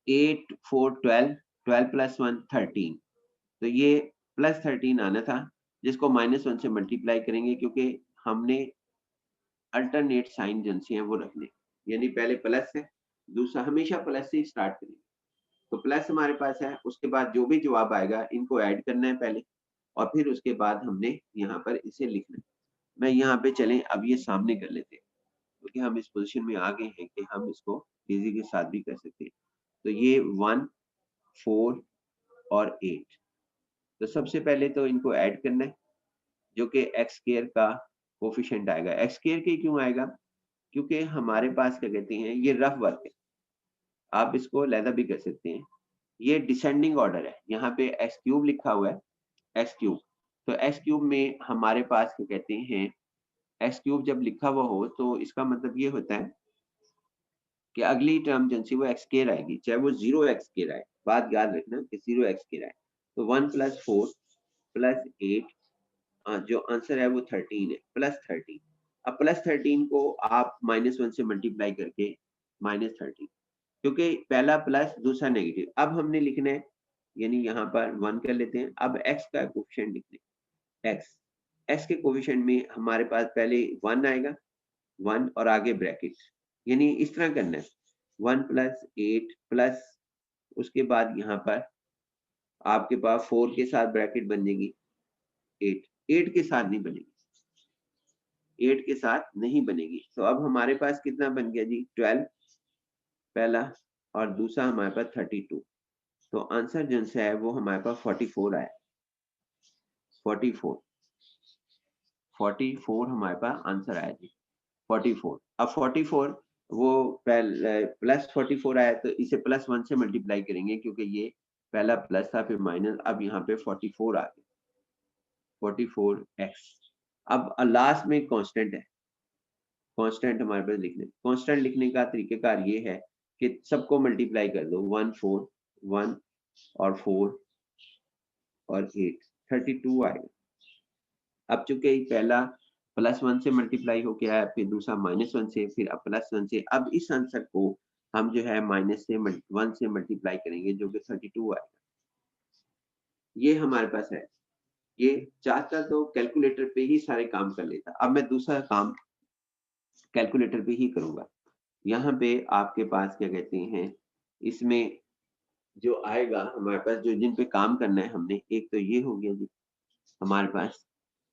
Speaker 1: 8, 4, 12, 12 + 1 13, तो ये +13 आना था, जिसको -1 से मल्टीप्लाई करेंगे क्योंकि हमने अल्टरनेट साइन जो हैं वो रखने, यानी पहले प्लस है, दूसरा हमेशा प्लस से ही स्टार्ट करेंगे। तो प्लस हमारे पास है, उसके बाद जो भी जवाब आएगा इनको ऐड करना है पहले और फिर उसके बाद हमने यहाँ पर इसे लिखना है। मैं यहाँ पे चलें अब ये सामने कर लेते हैं, क्योंकि हम इस पोजीशन में आ गए हैं कि हम इसको इजी के साथ भी कर सकते हैं। तो ये 1, 4 और 8, तो सबसे पहले तो इनको ऐड करना है, जो कि एक्स स्क्वायर का कोफिशिएंट आएगा। एक्स स्क्वायर के क्यों आएगा? क्योंकि हमारे पास क्या कहते हैं ये रफ वर्क है, आप इसको लहदा भी कर सकते हैं। ये डिसेंडिंग ऑर्डर है, यहाँ पे x³ लिखा हुआ है, x³। तो x³ में हमारे पास क्या कहते हैं x³ जब लिखा हुआ हो तो इसका मतलब ये होता है कि अगली टर्म जो सी वो एक्स स्क्वायर आएगी, चाहे वो 0x² आए। बात याद रखना कि 0x² आए। तो 1 + 4 + 8, जो आंसर है वो 13 है, +13। अब +13 को आप -1 से मल्टीप्लाई करके -13, क्योंकि पहला प्लस दूसरा नेगेटिव। अब हमने लिखना है, यानी यहाँ पर 1 कर लेते हैं। अब x का कोफिशिएंट लिखते हैं, x के कोफिशिएंट में हमारे पास पहले 1 आएगा, 1 और आगे ब्रैकेट, यानी इस तरह करना है 1 + 8 प्लस उसके बाद यहाँ पर आपके पास 4 के साथ ब्रैकेट बन जाएगी 8, 8 के साथ नहीं बनेगी, 8 के साथ नहीं बनेगी। तो अब हमारे पास कितना बन गया जी 12 पहला और दूसरा हमारे पास 32। तो आंसर जो है वो हमारे पास 44 आया, 44 44 हमारे पास आंसर आया जी 44। अब 44 वो +44 आया तो इसे +1 से मल्टीप्लाई करेंगे, क्योंकि ये पहला प्लस था फिर माइनस, अब यहाँ पे 44 आ गया, 44x। अब लास्ट में कांस्टेंट है, कांस्टेंट हमारे पास लिखने, कांस्टेंट लिखने का तरीकेकार ये है कि सबको मल्टीप्लाई कर दो, 1, 4, 1 और 4 और 8, 32 आएगा। अब चूंकि पहला +1 से मल्टीप्लाई होके आया, फिर दूसरा -1 से, फिर अब +1 से, अब इस आंसर को हम जो है -1 से मल्टीप्लाई करेंगे, जो कि 32 आएगा। ये हमारे पास है। ये चाहता तो कैलकुलेटर पे ही सारे काम कर लेता, अब मैं दूसरा काम कैलकुलेटर पे ही करूंगा। यहाँ पे आपके पास क्या कहते हैं, इसमें जो आएगा हमारे पास, जो जिन पे काम करना है हमने, एक तो ये हो गया जी हमारे पास।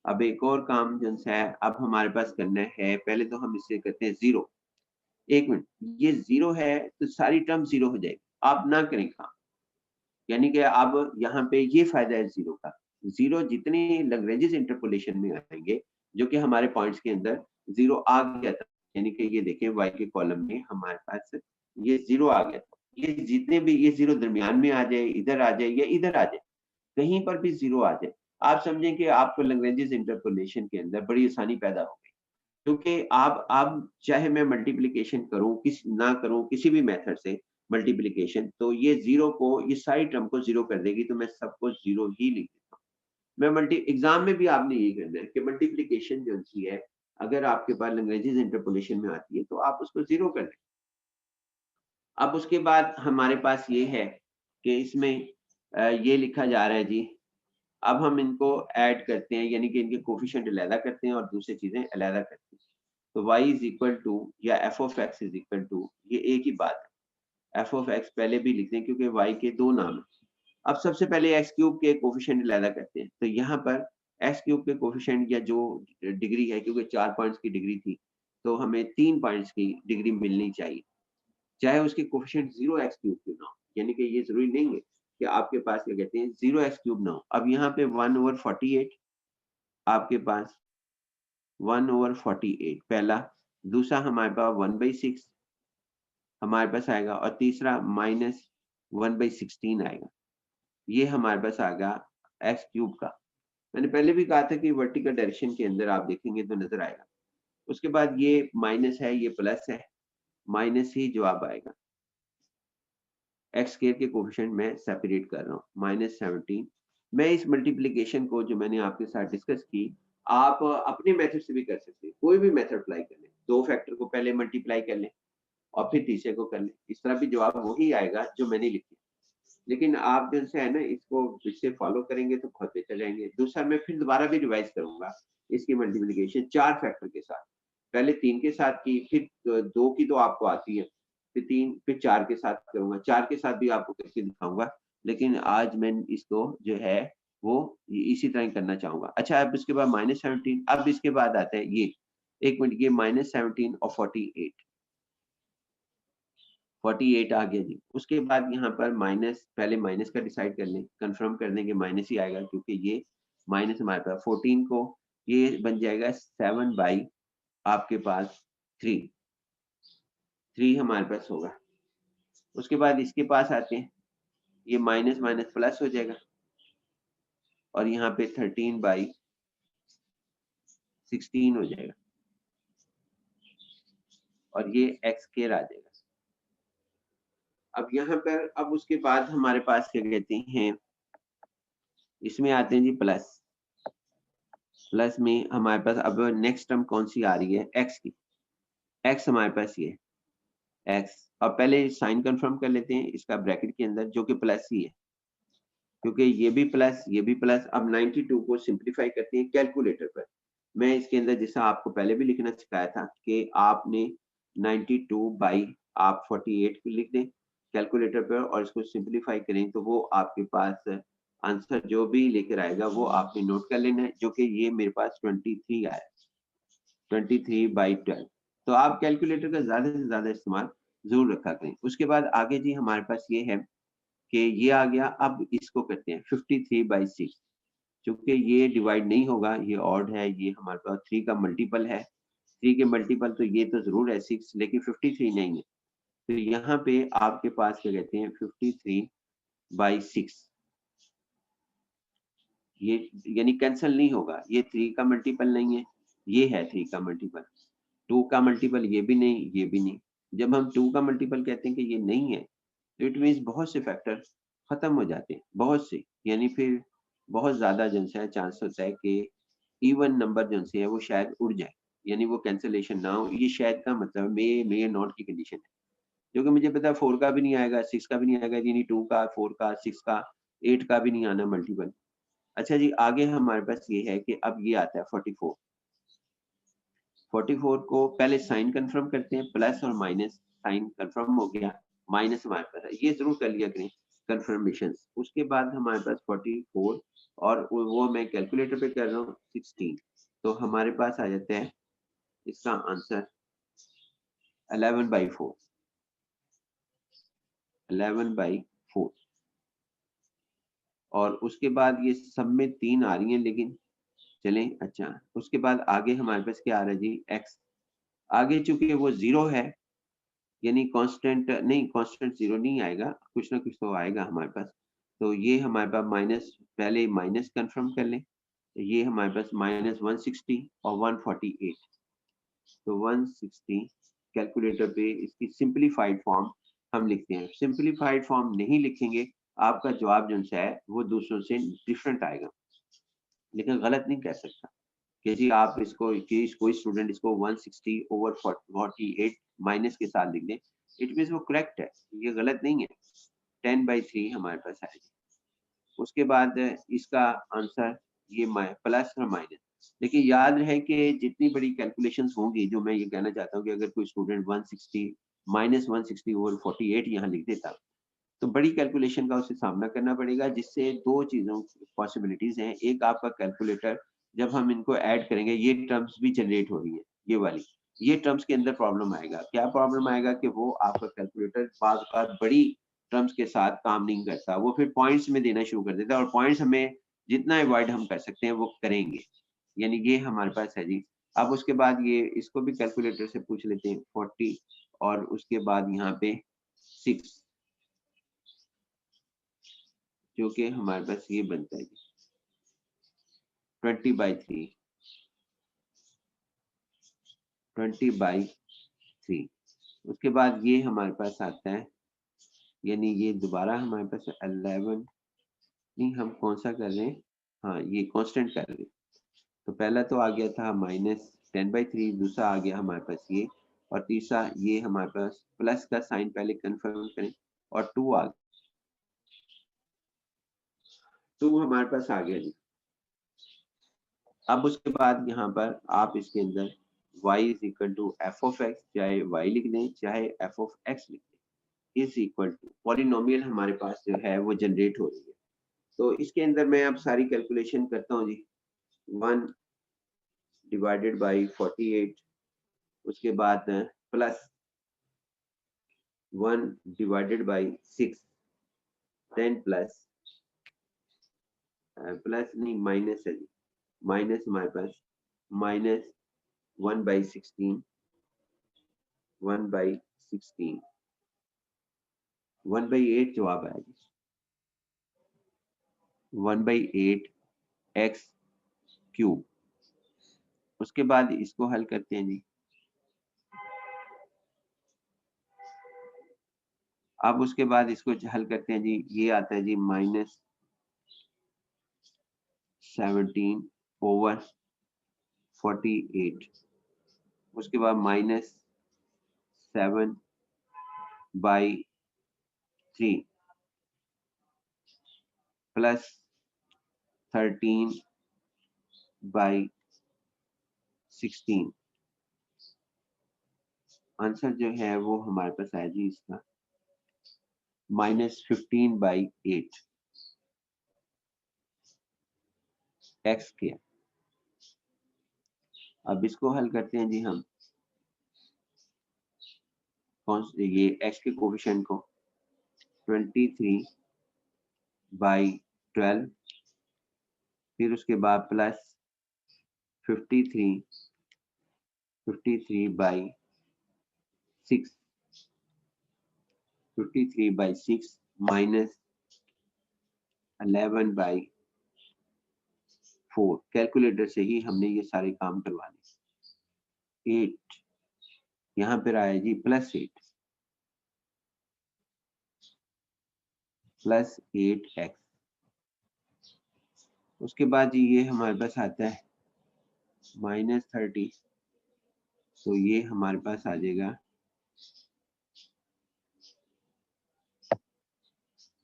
Speaker 1: अब एक और काम जो है अब हमारे पास करना है, पहले तो हम इसे करते हैं 0। 1 मिनट, ये 0 है तो सारी टर्म 0 हो जाएगी, आप ना करें काम, यानी कि अब यहाँ पे ये फायदा है 0 का। 0 जितने लैग्रेंजेस इंटरपोलेशन में आएंगे, जो कि हमारे पॉइंट्स के अंदर 0 आ गया था, यानी कि ये देखें y के कॉलम में हमारे पास ये 0 आ गया था। ये जितने भी ये 0 दरमियान में आ जाए, इधर आ जाए या इधर आ जाए, कहीं पर भी 0 आ जाए, आप समझें कि आपको लैग्रेंजेस इंटरपोलेशन के अंदर बड़ी आसानी पैदा हो गई। क्योंकि आप चाहे मैं मल्टीप्लिकेशन करूं किस ना करूं किसी भी मेथड से मल्टीप्लिकेशन, तो ये 0 को, ये सारी टर्म को 0 कर देगी, तो मैं सबको 0 ही लिख देता हूँ। मैं मल्टी एग्जाम में भी आपने यही करना है कि मल्टीप्लिकेशन जो सी है, अगर आपके पास लैग्रेंजेस इंटरपोलेशन में आती है तो आप उसको 0 कर दें। अब उसके बाद हमारे पास ये है कि इसमें ये लिखा जा रहा है जी, अब हम इनको ऐड करते हैं, यानी कि इनके कोफिशिएंट अलहदा करते हैं और दूसरी चीजें अलहदा करते हैं। तो y इज इक्वल टू या f of x is equal to, ये एक ही बात है। एफ ऑफ एक्स पहले भी लिखते हैं क्योंकि y के दो नाम हैं। अब सबसे पहले एक्स क्यूब के कोफिशिएंट अलहदा करते हैं। तो यहाँ पर एक्स क्यूब के कोफिशिएंट या जो डिग्री है, क्योंकि 4 पॉइंट्स की डिग्री थी, तो हमें 3 पॉइंट्स की डिग्री मिलनी चाहिए, चाहे उसके कोफिशिएंट 0 एक्स क्यूब क्यों ना हो। यानी कि ये जरूरी नहीं है कि आपके पास क्या कहते हैं 0 एक्स क्यूब ना हो। अब यहाँ पे 1/48 आपके पास 1/48 पहला, दूसरा हमारे पास 1/6 हमारे पास आएगा, और तीसरा -1/16 आएगा। ये हमारे पास आ गया एक्स क्यूब का। मैंने पहले भी कहा था कि वर्टिकल डायरेक्शन के अंदर आप देखेंगे तो नजर आएगा। उसके बाद ये माइनस है, ये प्लस है, माइनस ही जवाब आएगा। एक्स स्क्वायर के कोफिशिएंट में सेपरेट कर रहा हूँ, -17। मैं इस मल्टीप्लिकेशन को जो मैंने आपके साथ डिस्कस की, आप अपने मेथड से भी कर सकते हैं, कोई भी मेथड अप्लाई कर लें। 2 फैक्टर को पहले मल्टीप्लाई कर लें और फिर तीसरे को कर लें, इस तरह भी जवाब वही आएगा जो मैंने लिखी। लेकिन आप जो है ना, इसको इससे फॉलो करेंगे तो बहुत बेहतर जाएंगे। दूसरा मैं फिर दोबारा भी रिवाइज करूंगा इसकी मल्टीप्लिकेशन 4 फैक्टर के साथ। पहले 3 के साथ की, फिर 2 की तो आपको आती है, फिर 3, फिर 4 के साथ करूंगा, 4 के साथ भी आपको करके दिखाऊंगा। लेकिन आज मैं इसको जो है वो इसी तरह ही करना चाहूंगा। अच्छा, अब इसके बाद -17, अब इसके बाद आता है ये, एक मिनट, ये -17 और 48 आ गया जी। उसके बाद यहाँ पर माइनस, पहले माइनस का डिसाइड कर लें, कंफर्म कर दें कि माइनस ही आएगा, क्योंकि ये माइनस हमारे पास 14 को, ये बन जाएगा 7 बाई आपके पास 3 हमारे पास होगा। उसके बाद इसके पास आते हैं, ये माइनस माइनस प्लस हो जाएगा, और यहाँ पे 13/16 हो जाएगा, और ये एक्स स्क्वायर आ जाएगा। अब यहाँ पर, अब उसके बाद हमारे पास क्या कहते हैं, इसमें आते हैं जी प्लस। प्लस में हमारे पास अब नेक्स्ट टर्म कौन सी आ रही है, एक्स की। एक्स हमारे पास ये एक्स, अब पहले साइन कंफर्म कर लेते हैं इसका ब्रैकेट के अंदर, जो कि प्लस ही है, क्योंकि ये भी प्लस, ये भी प्लस। अब 92 को सिंप्लीफाई करते हैं कैलकुलेटर पर। मैं इसके अंदर, जैसा आपको पहले भी लिखना सिखाया था, कि आपने 92 बाई आप 48 को लिख दें कैलकुलेटर पर, और इसको सिंप्लीफाई करें तो वो आपके पास आंसर जो भी लेकर आएगा वो आपने नोट कर लेना है, जो कि ये मेरे पास 23 आया, 23/12। तो आप कैलकुलेटर का ज्यादा से ज्यादा इस्तेमाल जरूर रखा करें। उसके बाद आगे जी हमारे पास ये है कि ये आ गया। अब इसको करते हैं 53/6, क्योंकि ये डिवाइड नहीं होगा, ये ऑड है, ये हमारे पास 3 का मल्टीपल है। 3 के मल्टीपल तो ये तो जरूर है 6, लेकिन 53 नहीं है। तो यहाँ पे आपके पास क्या कहते हैं 53/6, ये यानी कैंसिल नहीं होगा, ये 3 का मल्टीपल नहीं है, ये है 3 का मल्टीपल। 2 का मल्टीपल ये भी नहीं, ये भी नहीं। जब हम 2 का मल्टीपल कहते हैं कि ये नहीं है, तो इट मीन्स बहुत से फैक्टर खत्म हो जाते हैं, बहुत से, यानी फिर बहुत ज्यादा जो है चांस होता है कि इवन नंबर जो है वो शायद उड़ जाए, यानी वो कैंसिलेशन ना हो। ये शायद का मतलब मे नॉट की कंडीशन है, क्योंकि मुझे पता है 4 का भी नहीं आएगा, 6 का भी नहीं आएगा, यानी 2 का, 4 का, 6 का, 8 का भी नहीं आना मल्टीपल। अच्छा जी, आगे हमारे पास ये है कि अब ये आता है 44। 44 को पहले साइन कंफर्म करते हैं, प्लस और माइनस, साइन कंफर्म हो गया, माइनस हमारे पास है, ये जरूर कर लिया करें कंफर्मेशन। उसके बाद हमारे पास 44, और वो मैं कैलकुलेटर पे कर रहा हूँ 16, तो हमारे पास आ जाता है इसका आंसर 11/4, 11/4। और उसके बाद ये सब में 3 आ रही हैं, लेकिन चलें। अच्छा, उसके बाद आगे हमारे पास क्या आ रहा है जी, एक्स। आगे चूंकि वो 0 है, यानी कांस्टेंट नहीं, कांस्टेंट 0 नहीं आएगा, कुछ ना कुछ तो आएगा हमारे पास। तो ये हमारे पास माइनस, पहले माइनस कंफर्म कर लें, तो ये हमारे पास -160 और 148। तो 160 कैलकुलेटर पे इसकी सिंपलीफाइड फॉर्म हम लिखते हैं। सिंपलीफाइड फॉर्म नहीं लिखेंगे, आपका जवाब जो है वो दूसरों से डिफरेंट आएगा, लेकिन गलत नहीं कह सकता कि जी आप इसको, कि कोई स्टूडेंट इसको 160/48 माइनस के साथ लिख दें, इट मीन्स वो करेक्ट है, ये गलत नहीं है। 10/3 हमारे पास आएगी। उसके बाद इसका आंसर ये प्लस और माइनस। देखिए याद रहे कि जितनी बड़ी कैलकुलेशंस होंगी, जो मैं ये कहना चाहता हूँ कि अगर कोई स्टूडेंट 160 -160 ओवर 48 यहाँ लिख देता, तो बड़ी कैलकुलेशन का उसे सामना करना पड़ेगा, जिससे दो चीजों पॉसिबिलिटीज हैं। एक, आपका कैलकुलेटर जब हम इनको ऐड करेंगे, ये टर्म्स भी जनरेट हो रही है, ये वाली, ये टर्म्स के अंदर प्रॉब्लम आएगा। क्या प्रॉब्लम आएगा कि वो आपका कैलकुलेटर बाज़ औक़ात बड़ी टर्म्स के साथ काम नहीं करता, वो फिर पॉइंट्स में देना शुरू कर देता है, और पॉइंट्स हमें जितना अवॉइड हम कर सकते हैं वो करेंगे। यानी ये हमारे पास है जी। अब उसके बाद ये इसको भी कैलकुलेटर से पूछ लेते हैं, 40 और उसके बाद यहाँ पे 6, जो कि हमारे पास ये बनता है जी 20/3, 20/3। उसके बाद ये हमारे पास आता है, यानी ये दोबारा हमारे पास 11, नहीं हम कौन सा कर रहे हैं, हाँ ये कांस्टेंट कर रहे हैं। तो पहला तो आ गया था -10/3, दूसरा आ गया हमारे पास ये, और तीसरा ये हमारे पास प्लस का साइन पहले कंफर्म करें, और 2 आ गया, 2 हमारे पास आ गया जी। अब उसके बाद यहाँ पर आप इसके अंदर y is equal to f of x, चाहे y लिख दें चाहे एफ ऑफ एक्स लिख दें, इज इक्वल टू पॉलिनोमियल हमारे पास जो है वो जनरेट हो रही है। तो इसके अंदर मैं अब सारी कैलकुलेशन करता हूँ जी। 1 डिवाइडेड बाई 48, उसके बाद plus 1 divided by 6, then plus plus नहीं माइनस है जी, माइनस हमारे पास -1/16, 1/16, 1/8 जवाब आया जी, 1/8 एक्स क्यूब। उसके बाद इसको हल करते हैं जी। अब उसके बाद इसको हल करते हैं जी, ये आता है जी -17 ओवर 48, उसके बाद -7/3 प्लस 13/16। आंसर जो है वो हमारे पास आया जी इसका -15/8 एक्स के। अब इसको हल करते हैं जी हम, कौन ये एक्स के कोफिशिएंट को 23/12, फिर उसके बाद प्लस 53/6, 53/6 माइनस 11/4। कैलकुलेटर से ही हमने ये सारे काम करवाने। 8 यहाँ पर आया जी +8, +8x। उसके बाद जी ये हमारे पास आता है -30, तो ये हमारे पास आ जाएगा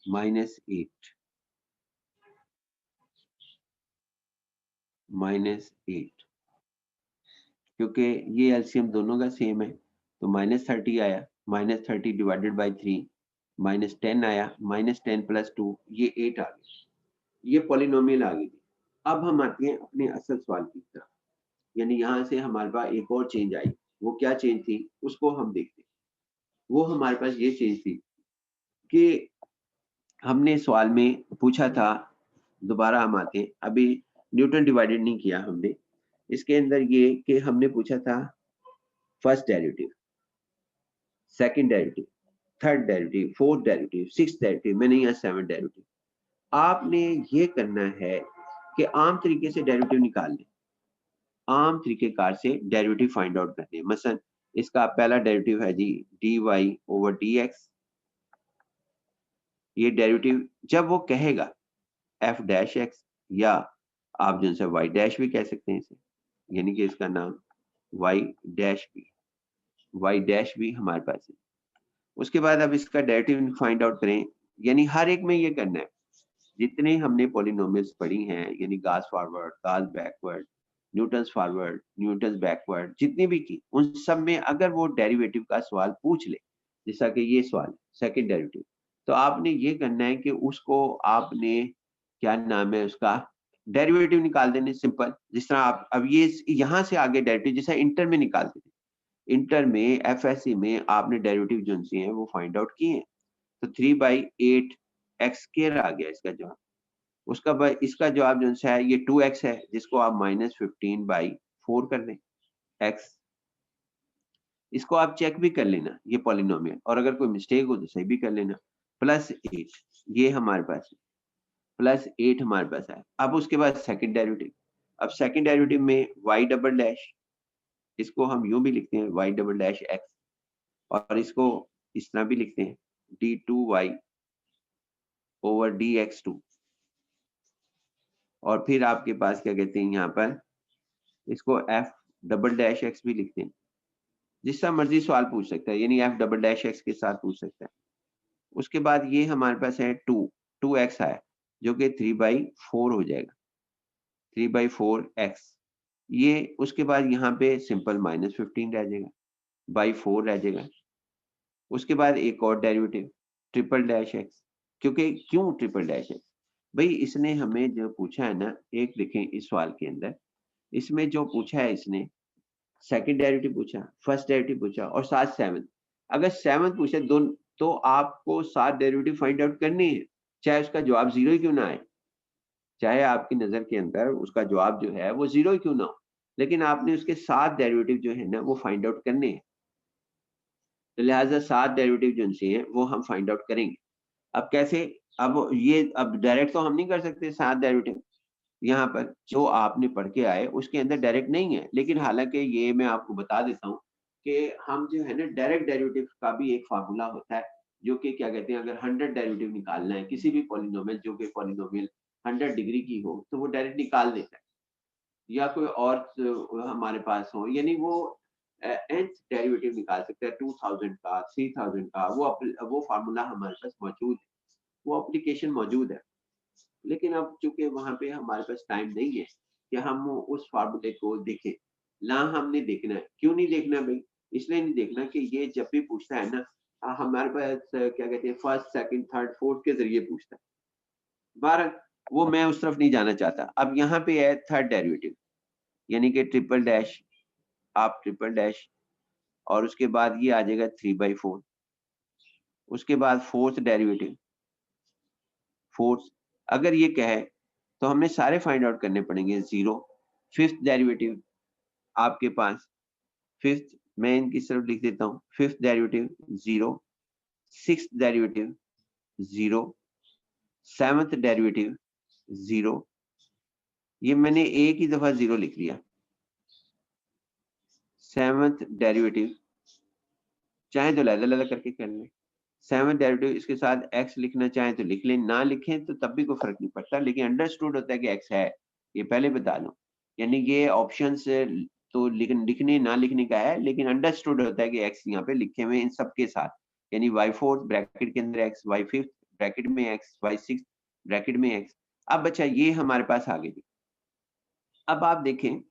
Speaker 1: -8, -8, क्योंकि ये एलसीएम दोनों का सेम है, तो -30 आया, -30 डिवाइडेड बाई 3, -10 आया, -10 + 2, ये 8 आ गया। ये पॉलिनोमियल आ गई। अब हम आते हैं अपने असल सवाल की तरफ, यानी यहाँ से हमारे पास एक और चेंज आई। वो क्या चेंज थी उसको हम देखते हैं। वो हमारे पास ये चेंज थी कि हमने सवाल में पूछा था, दोबारा हम आते हैं, अभी न्यूटन डिवाइडेड नहीं किया हमने। इसके अंदर ये कि हमने पूछा था first derivative, second derivative, third derivative, fourth derivative, sixth derivative, मैंने यहाँ 7 डेरिवेटिव। आपने ये करना है कि आम तरीके से डेरिवेटिव निकाल लें, आम तरीकेकार से डेरिवेटिव फाइंड आउट करते हैं। मसलन इसका पहला डेरिवेटिव है जी dy/dx। ये डेरिवेटिव जब वो कहेगा f'(x) या आप जो है y' भी कह सकते हैं इसे, यानी कि इसका नाम y' भी हमारे पास है। उसके बाद अब इसका डेरिवेटिव फाइंड आउट करें, यानी हर एक में ये करना है। जितने हमने पॉलिनोमियल्स पढ़ी हैं, यानी गास फॉरवर्ड, गास backward, Newton's forward, Newton's backward, जितनी भी की, उन सब में अगर वो डेरिवेटिव का सवाल पूछ ले, जैसा कि ये सवाल सेकंड डेरिवेटिव, तो आपने ये करना है कि उसको आपने क्या नाम है उसका डेरिवेटिव निकाल देने, सिंपल। जिस तरह आप अब ये यहाँ से आगे डेरिवेटिव जैसा इंटर में निकालते थे, इंटर में एफएससी में आपने डेरिवेटिव जो सी हैं वो फाइंड आउट किए हैं। तो 3/8 एक्स स्क्वायर आ गया इसका जवाब। इसका जवाब जो सा है ये 2x है, जिसको आप -15/4 कर दें x। इसको आप चेक भी कर लेना ये पॉलिनोमियल, और अगर कोई मिस्टेक हो तो सही भी कर लेना। +8 ये हमारे पास है, +8 हमारे पास है। अब उसके बाद सेकंड डेरिवेटिव, अब सेकंड डेरिवेटिव में y डबल डैश, इसको हम यूं भी लिखते हैं y डबल डैश x, और इसको इस तरह भी लिखते हैं d2y/dx2। और फिर आपके पास क्या कहते हैं यहाँ पर, इसको f डबल डैश x भी लिखते हैं। जिस तरह मर्जी सवाल पूछ सकता है, यानी f डबल डैश x के साथ पूछ सकता है। उसके बाद ये हमारे पास है 2x आया, जो कि 3/4 हो जाएगा, 3/4x। ये उसके बाद यहाँ पे सिंपल -15 रह जाएगा, /4 रह जाएगा। उसके बाद एक और डेरिवेटिव ट्रिपल डैश एक्स, क्योंकि क्यों ट्रिपल डैश एक्स भाई, इसने हमें जो पूछा है ना, एक देखें इस सवाल के अंदर, इसमें जो पूछा है इसने सेकंड डेरिवेटिव पूछा, फर्स्ट डेरिवेटिव पूछा, और साथ सेवन। अगर सेवन पूछे दो, तो आपको सात डेरिवेटिव फाइंड आउट करनी है, चाहे उसका जवाब जीरो ही क्यों ना आए, चाहे आपकी नजर के अंदर उसका जवाब जो है वो जीरो ही क्यों ना हो, लेकिन आपने उसके सात डेरिवेटिव जो है ना वो फाइंड आउट करने हैं। तो लिहाजा सात डेरिवेटिव जो हैं वो हम फाइंड आउट करेंगे। अब कैसे, अब डायरेक्ट तो हम नहीं कर सकते सात डेरिवेटिव, यहाँ पर जो आपने पढ़ के आए उसके अंदर डायरेक्ट नहीं है, लेकिन हालांकि ये मैं आपको बता देता हूँ कि हम जो है ना डायरेक्ट डेरिवेटिव का भी एक फार्मूला होता है, जो कि क्या कहते हैं, अगर 100 डेरिवेटिव निकालना है किसी भी पॉलिनोमियल, जो कि पॉलिनोमियल 100 डिग्री की हो, तो वो डायरेक्ट निकाल देता है। या कोई और हमारे पास हो, यानी वो nth डेरिवेटिव निकाल सकता है, 2000 का, 3000 का, वो फार्मूला हमारे पास मौजूद है, वो एप्लीकेशन मौजूद है। लेकिन अब चूंकि वहां पे हमारे पास टाइम नहीं है कि हम उस फार्मूले को देखें, ना हमने देखना है। क्यों नहीं देखना भाई, इसलिए नहीं देखना कि ये जब भी पूछता है ना, हमारे पास क्या कहते हैं फर्स्ट सेकंड थर्ड फोर्थ के जरिए पूछता है। बारह, वो मैं उस तरफ नहीं जाना चाहता। अब यहाँ पे है थर्ड डेरिवेटिव, यानी कि ट्रिपल डैश, आप ट्रिपल डैश, और उसके बाद ये आ जाएगा 3/4। उसके बाद फोर्थ डेरिवेटिव, फोर्थ, अगर ये कहे तो हमने सारे फाइंड आउट करने पड़ेंगे, जीरो। फिफ्थ डेरिवेटिव आपके पास, फिफ्थ मैं इनकी तरफ लिख देता हूँ, fifth derivative zero, sixth derivative zero, seventh derivative zero. ये मैंने एक ही दफा जीरो लिख लिया। सेवंथ डेरिवेटिव चाहे तो अलग अलग करके कर लें, सेवन डेरिवेटिव इसके साथ एक्स लिखना चाहें तो लिख लें, ना लिखें तो तब भी कोई फर्क नहीं पड़ता, लेकिन अंडरस्टूड होता है कि एक्स है, ये पहले बता दूं। यानी ये ऑप्शन तो लिखने ना लिखने का है, लेकिन अंडरस्टूड होता है कि एक्स यहाँ पे लिखे हुए इन सबके साथ, यानी y4 ब्रैकेट के अंदर एक्स, y5 ब्रैकेट में एक्स, y6 ब्रैकेट में एक्स। अब अच्छा ये हमारे पास आ गई। अब आप देखें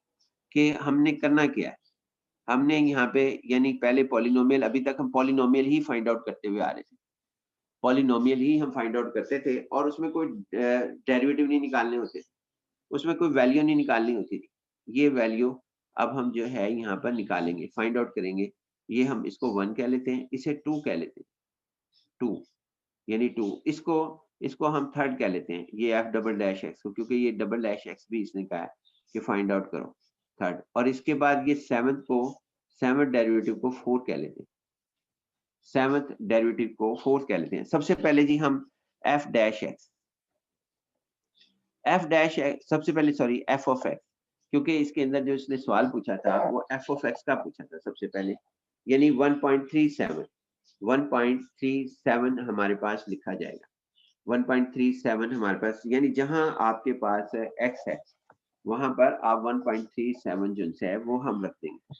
Speaker 1: कि हमने करना क्या है, हमने यहाँ पे यानी पहले पॉलिनोमियल, अभी तक हम पॉलिनोमियल ही फाइंड आउट करते हुए आ रहे थे, पॉलिनोमियल ही हम फाइंड आउट करते थे, और उसमें कोई डेरिवेटिव नहीं निकालने होते थे, उसमें कोई वैल्यू नहीं निकालनी होती थी। ये वैल्यू अब हम जो है यहाँ पर निकालेंगे, फाइंड आउट करेंगे। ये हम इसको 1 कह लेते हैं, इसे 2 कह लेते हैं, 2 यानी 2, इसको इसको हम थर्ड कह लेते हैं, ये f डबल डैश एक्स को, क्योंकि ये डबल डैश एक्स भी इसने कहा है कि फाइंड आउट करो, थर्ड। और इसके बाद ये सेवंथ डेरिवेटिव को 4 कह लेते हैं, सेवंथ डेरिवेटिव को 4 कह लेते हैं। सबसे पहले जी हम f dash x, f dash x सबसे पहले, सॉरी f ऑफ एक्स, क्योंकि इसके अंदर जो इसने सवाल पूछा था वो f ऑफ एक्स का पूछा था सबसे पहले, यानी 1.37 हमारे पास लिखा जाएगा, 1.37 हमारे पास, यानी जहां आपके पास x है वहां पर आप 1.37 जो है वो हम रख देंगे।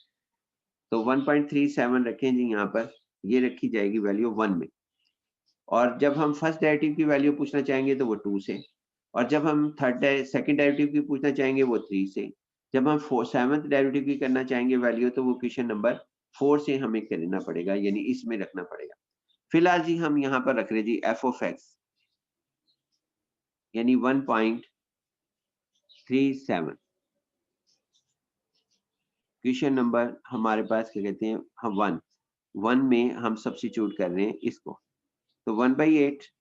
Speaker 1: तो 1.37 रखें जी यहाँ पर, ये रखी जाएगी वैल्यू 1 में, और जब हम फर्स्ट डेरिवेटिव की वैल्यू पूछना चाहेंगे तो वो 2 से, और जब हम सेकंड डेरिवेटिव की पूछना चाहेंगे वो 3 से, जब हम सेवंथ डेरिवेटिव की करना चाहेंगे वैल्यू तो वो क्वेश्चन नंबर 4 से हमें करना पड़ेगा, यानी इसमें रखना पड़ेगा। फिलहाल जी हम यहाँ पर रख रहे जी एफ ऑफ एक्स यानी 1.37। क्वेश्चन नंबर हमारे पास क्या कहते हैं, हम 1 में हम सब्स्टिट्यूट कर रहे हैं इसको, तो 1/8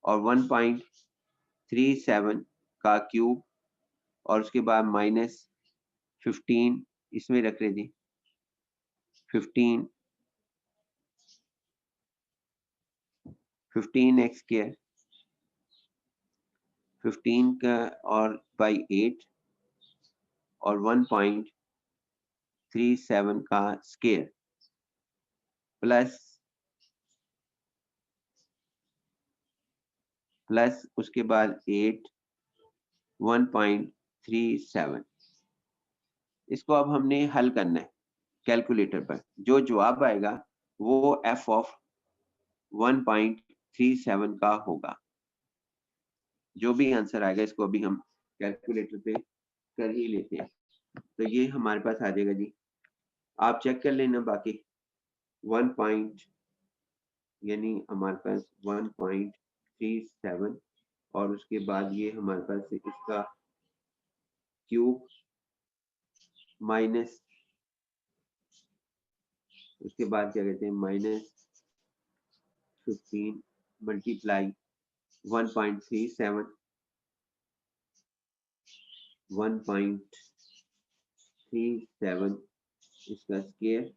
Speaker 1: और 1.37 का क्यूब और उसके बाद -15 इसमें रख रहे जी 15 15x स्क्वायर 15 का और बाई 8 और 1.37 का स्क्वायर प्लस उसके बाद 8 1.37। इसको अब हमने हल करना है कैलकुलेटर पर, जो जवाब आएगा वो f ऑफ 1.37 का होगा। जो भी आंसर आएगा इसको अभी हम कैलकुलेटर पे कर ही लेते हैं, तो ये हमारे पास आ जाएगा जी, आप चेक कर लेना बाकी 1 पॉइंट यानी हमारे पास 1.37 और उसके बाद ये हमारे पास इसका क्यूब माइनस उसके बाद क्या कहते हैं -15 मल्टीप्लाई 1.37 इसका स्क्वायर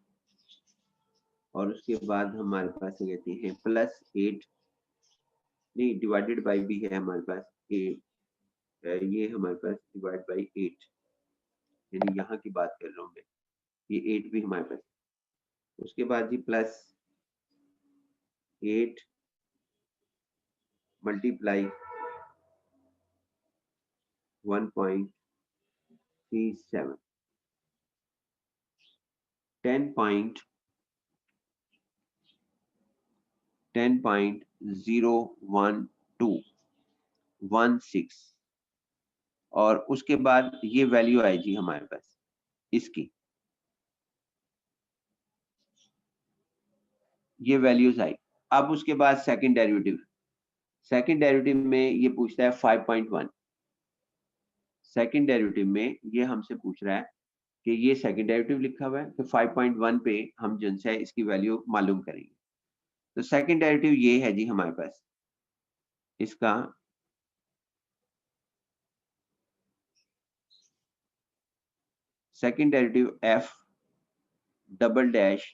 Speaker 1: और उसके बाद हमारे पास क्या कहते हैं +8 नहीं डिवाइडेड बाई भी है हमारे पास 8, ये हमारे पास डिवाइड बाई 8 यानी यहाँ की बात कर रहा हूँ मैं, ये 8 भी हमारे पास, उसके बाद जी +8 मल्टीप्लाई 1.37 10.01216 और उसके बाद ये वैल्यू आएगी हमारे पास इसकी, ये वैल्यूज आई। अब उसके बाद सेकंड डेरिवेटिव में ये पूछता है 5.1। सेकंड डेरिवेटिव में ये हमसे पूछ रहा है कि ये सेकंड डेरिवेटिव लिखा हुआ है, तो 5.1 पे हम जो है इसकी वैल्यू मालूम करेंगे। तो सेकंड डेरिवेटिव ये है जी हमारे पास, इसका second derivative f double dash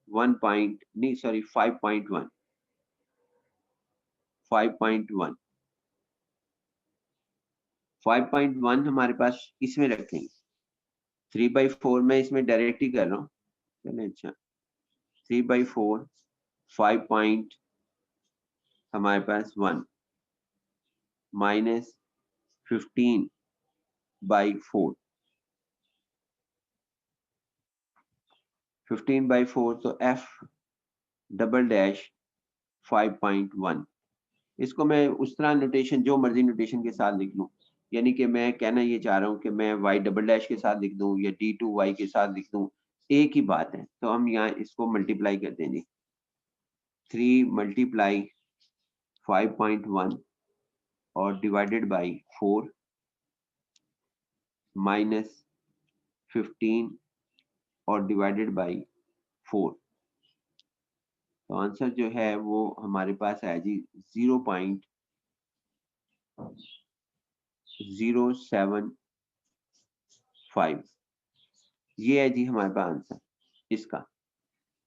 Speaker 1: 5.1 5.1 हमारे पास इसमें रखेंगे 3/4 में इसमें डायरेक्ट ही कर रहा हूँ, चले अच्छा 3/4 5 पॉइंट हमारे पास 1 -15/4 15/4 तो f डबल डैश 5.1। इसको मैं उस तरह नोटेशन जो मर्जी नोटेशन के साथ लिख लूँ, यानी कि मैं कहना ये चाह रहा हूँ कि मैं y डबल डैश के साथ लिख दूँ या d2y के साथ लिख दूँ, एक ही बात है। तो हम यहाँ इसको मल्टीप्लाई करते हैं जी, 3 मल्टीप्लाई 5.1 और डिवाइडेड बाई 4 -15 और डिवाइडेड बाई 4, तो आंसर जो है वो हमारे पास आया जी 0.075। ये है जी हमारे पास आंसर इसका।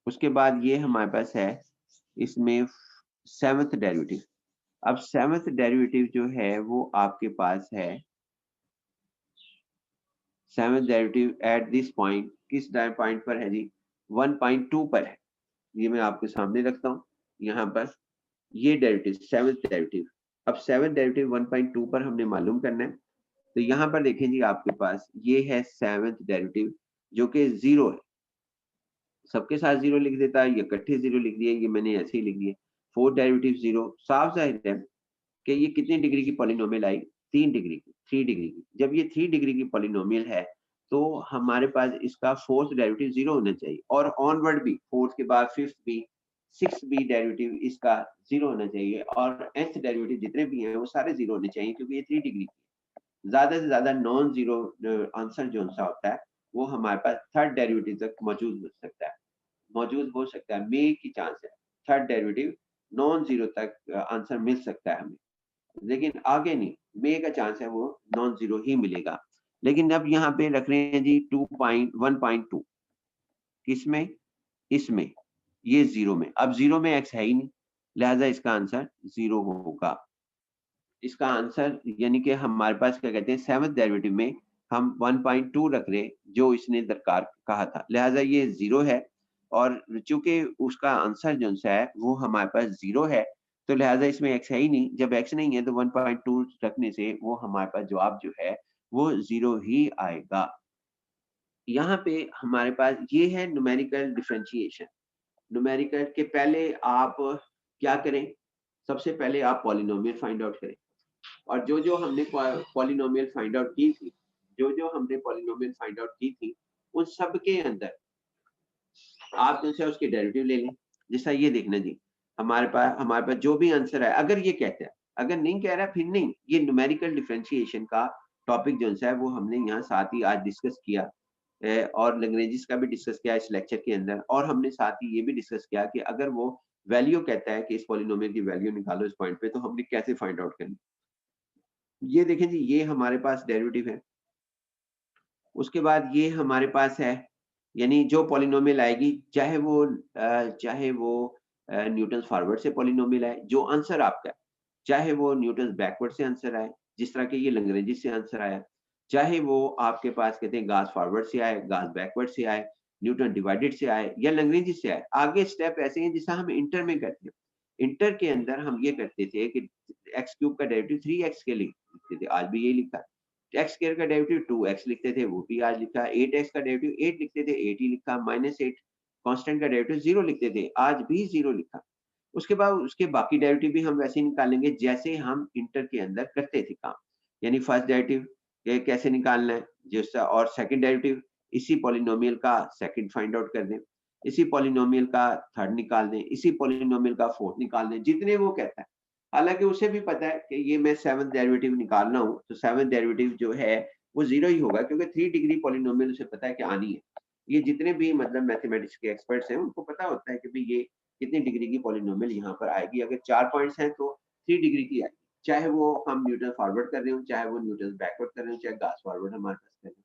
Speaker 1: उसके बाद ये हमारे पास है इसमें सेवंथ डेरिवेटिव। अब सेवंथ डेरिवेटिव जो है वो आपके पास है, seventh derivative at this point, किस पॉइंट पर है जी 1.2 पर है। ये मैं आपके सामने रखता हूँ यहाँ पर, ये डेरिवेटिव सेवंथ डेरिवेटिव। अब सेवंथ डेरिवेटिव 1.2 पर हमने मालूम करना है, तो यहाँ पर देखें जी आपके पास ये है सेवंथ डेरिवेटिव जो कि 0 है। सबके साथ 0 लिख देता, ये इकट्ठे 0 लिख दिए, ये मैंने ऐसे ही लिख दिए। 4 डेरिवेटिव 0, साफ ज़ाहिर है कि ये कितनी डिग्री की पॉलिनोमियल आई? 3 डिग्री की, 3 डिग्री की। जब ये 3 डिग्री की पॉलिनोमियल है, तो हमारे पास इसका 4th डेरिवेटिव 0 होना चाहिए, और ऑनवर्ड भी 4th के बाद 5th भी, 6th भी डेरिवेटिव इसका 0 होना चाहिए, और nth डेरिवेटिव जितने भी हैं वो सारे 0 होने चाहिए, क्योंकि ये 3 डिग्री की। ज़्यादा से ज़्यादा नॉन ज़ीरो आंसर जो-सा होता है, वो हमारे पास 3rd डेरिवेटिव तक मौजूद हो सकता है, मे की चांस है। 3rd डेरिवेटिव नॉन ज़ीरो तक आंसर मिल सकता है हमें। लेकिन आगे नहीं, मे का चांस है वो नॉन जीरो ही मिलेगा। लेकिन अब यहाँ पे रख रहे हैं जी 2.1.2, किसमें? इसमें, ये 0 में। अब 0 में x है ही नहीं, लिहाजा इसका आंसर 0 होगा। इसका आंसर यानी कि हमारे पास क्या कहते हैं, 7th डेरिवेटिव में हम 1.2 रख रहे, जो इसने दरकार कहा था, लिहाजा ये 0 है। और चूंकि उसका आंसर जो सा है वो हमारे पास 0 है, तो लिहाजा इसमें x है ही नहीं। जब x नहीं है तो 1.2 रखने से वो हमारे पास जवाब जो है वो 0 ही आएगा। यहाँ पे हमारे पास ये है न्यूमेरिकल डिफरेंशिएशन। न्यूमेरिकल के पहले आप क्या करें? सबसे पहले आप पॉलिनोमियल फाइंड आउट करें, और जो हमने पॉलिनोमियल फाइंड आउट की थी, जो हमने पॉलिनोमियल फाइंड आउट की थी, उन सब के अंदर आप जो है उसके डेरिवेटिव ले लें। जैसा ये देखना जी, हमारे पास जो भी आंसर है, अगर ये कहता है, अगर नहीं कह रहा फिर नहीं, ये न्यूमेरिकल डिफरेंशिएशन का टॉपिक जो है वो हमने यहाँ साथ ही आज डिस्कस किया, और लैग्रेंजेस का भी डिस्कस किया इस लेक्चर के अंदर, और हमने साथ ही ये भी डिस्कस किया कि अगर वो वैल्यू कहता है कि इस पॉलिनोमियल की वैल्यू निकालो इस पॉइंट पे, तो हमने कैसे फाइंड आउट करनी। ये देखें जी, ये हमारे पास डेरिवेटिव है। उसके बाद ये हमारे पास है, यानी जो पॉलिनोमियल आएगी, चाहे वो न्यूटन फॉरवर्ड से पॉलिनोमियल आए, जो आंसर आपका है, चाहे वो न्यूटन बैकवर्ड से आंसर आए, जिस तरह के ये लैग्रेंजेस से आंसर आया, चाहे वो आपके पास कहते हैं गास फॉरवर्ड से आए, गास बैकवर्ड से आए, न्यूटन डिवाइडेड से आए, या लैग्रेंजेस से आए। आगे स्टेप ऐसे हैं जैसा हम इंटर में करते हैं। इंटर के अंदर हम ये करते थे कि एक्स क्यूब का डेरिवेटिव 3x के लिखते थे, आज भी यही लिखा है। एक्स स्क्वायर का डेरिवेटिव 2x लिखते थे, वो भी आज लिखा है। 8x का डेरिवेटिव 8 लिखते थे, 8 ही लिखा। -8 कांस्टेंट का डेरिवेटिव 0 लिखते थे, आज भी 0 लिखा। उसके बाद उसके बाकी डेरिवेटिव भी हम वैसे ही निकालेंगे जैसे हम इंटर के अंदर करते थे काम। यानी फर्स्ट डेरिवेटिव कैसे निकालना है, जैसा, और सेकंड डेरिवेटिव इसी पॉलिनोमियल का सेकंड फाइंड आउट कर दें, इसी पॉलिनोमियल का थर्ड निकाल दें, इसी पॉलिनोमियल का फोर्थ निकाल दें, जितने वो कहता है। हालांकि उसे भी पता है कि ये मैं 7th डेरिवेटिव निकालना हूं, तो 7th डेरिवेटिव जो है वो 0 ही होगा, क्योंकि 3 डिग्री पॉलिनोमियल उसे पता है कि आनी है। ये जितने भी मतलब मैथमेटिक्स के एक्सपर्ट्स हैं उनको पता होता है कि भाई ये कितनी डिग्री की पॉलिनोमियल यहाँ पर आएगी। अगर 4 पॉइंट्स हैं तो 3 डिग्री की आएगी, चाहे वो हम न्यूटन फॉरवर्ड कर रहे हो, चाहे वो न्यूटन बैकवर्ड कर रहे हो, चाहे गास फॉरवर्ड हमारे पास कर रहे हो।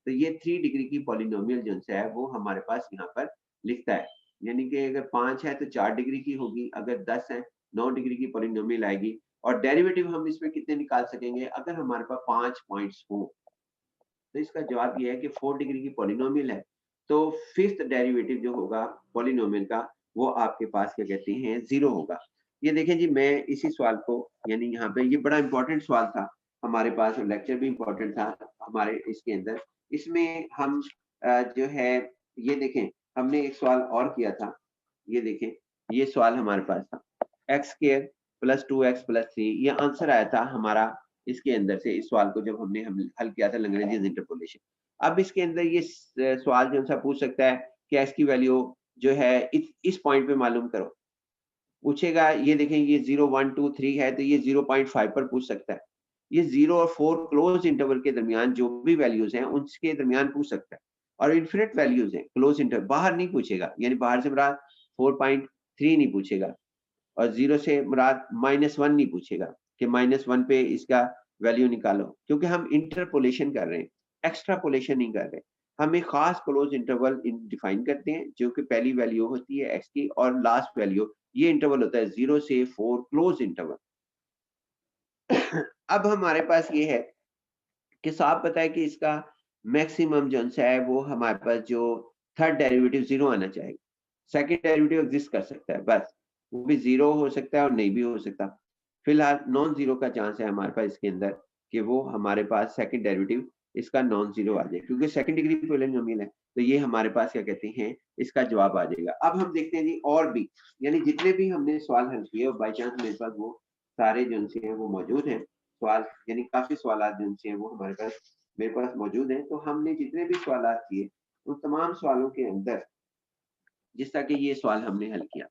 Speaker 1: तो ये 3 डिग्री की पॉलिनोमियल जो है वो हमारे पास यहाँ पर लिखता है। यानी कि अगर 5 है तो 4 डिग्री की होगी, अगर 10 है 9 डिग्री की पॉलिनोमियल आएगी। और डेरिवेटिव हम इसमें कितने निकाल सकेंगे अगर हमारे पास 5 पॉइंट्स हो? तो इसका जवाब ये है कि 4 डिग्री की पॉलिनोमियल है, तो 5th डेरिवेटिव जो होगा पॉलिनोमियल का, वो आपके पास क्या कहते हैं 0 होगा। ये देखें जी, मैं इसी सवाल को, यानी यहाँ पे ये बड़ा इंपॉर्टेंट सवाल था हमारे पास, और लेक्चर भी इंपॉर्टेंट था हमारे इसके अंदर। इसमें हम जो है ये देखें, हमने एक सवाल और किया था। ये देखें, ये सवाल हमारे पास था, x square plus 2x plus 3, ये आंसर आया था हमारा इसके अंदर से, इस सवाल को जब हमने हल किया था लैग्रेंज इंटरपोलेशन। अब इसके अंदर ये सवाल जो सा पूछ सकता है कि x की वैल्यू जो है इस पॉइंट पे मालूम करो, पूछेगा। ये देखें, ये 0 1 2 3 है, तो ये 0.5 पर पूछ सकता है। ये 0 और 4 क्लोज इंटरवल के दरमियान जो भी वैल्यूज हैं उनके दरमियान पूछ सकता है, और इनफिनिट वैल्यूज हैं क्लोज इंटरवल, बाहर नहीं पूछेगा, यानी बाहर से मुराद 4.3 नहीं पूछेगा, और 0 से मुराद -1 नहीं पूछेगा कि -1 पे इसका वैल्यू निकालो, क्योंकि हम इंटरपोलेशन कर रहे हैं, एक्स्ट्रापोलेशन नहीं कर रहे। हम एक खास क्लोज इंटरवल डिफाइन करते हैं, जो कि पहली वैल्यू होती है x की, और लास्ट वैल्यू, ये इंटरवल होता है 0 से 4 क्लोज इंटरवल। अब हमारे पास ये है कि साफ पता है कि इसका मैक्सिमम जो है वो हमारे पास जो थर्ड डेरिवेटिव 0 आना चाहिए। सेकंड डेरिवेटिव एग्जिस्ट कर सकता है, बस वो भी 0 हो सकता है और नहीं भी हो सकता। फिलहाल नॉन जीरो का चांस है हमारे पास इसके अंदर कि वो हमारे पास सेकंड डेरिवेटिव इसका नॉन जीरो आ जाए, क्योंकि सेकंड डिग्री पॉलिनोमियल है, तो ये हमारे पास क्या कहते हैं, इसका जवाब आ जाएगा। अब हम देखते हैं जी और भी, यानी जितने भी हमने सवाल हल किए और बाई चांस मेरे पास वो सारे जो से हैं वो मौजूद हैं सवाल, यानी काफी सवाल जो से हैं वो हमारे पास मेरे पास मौजूद हैं। तो हमने जितने भी सवाल किए उन तमाम सवालों के अंदर, जिस तरह के ये सवाल हमने हल किया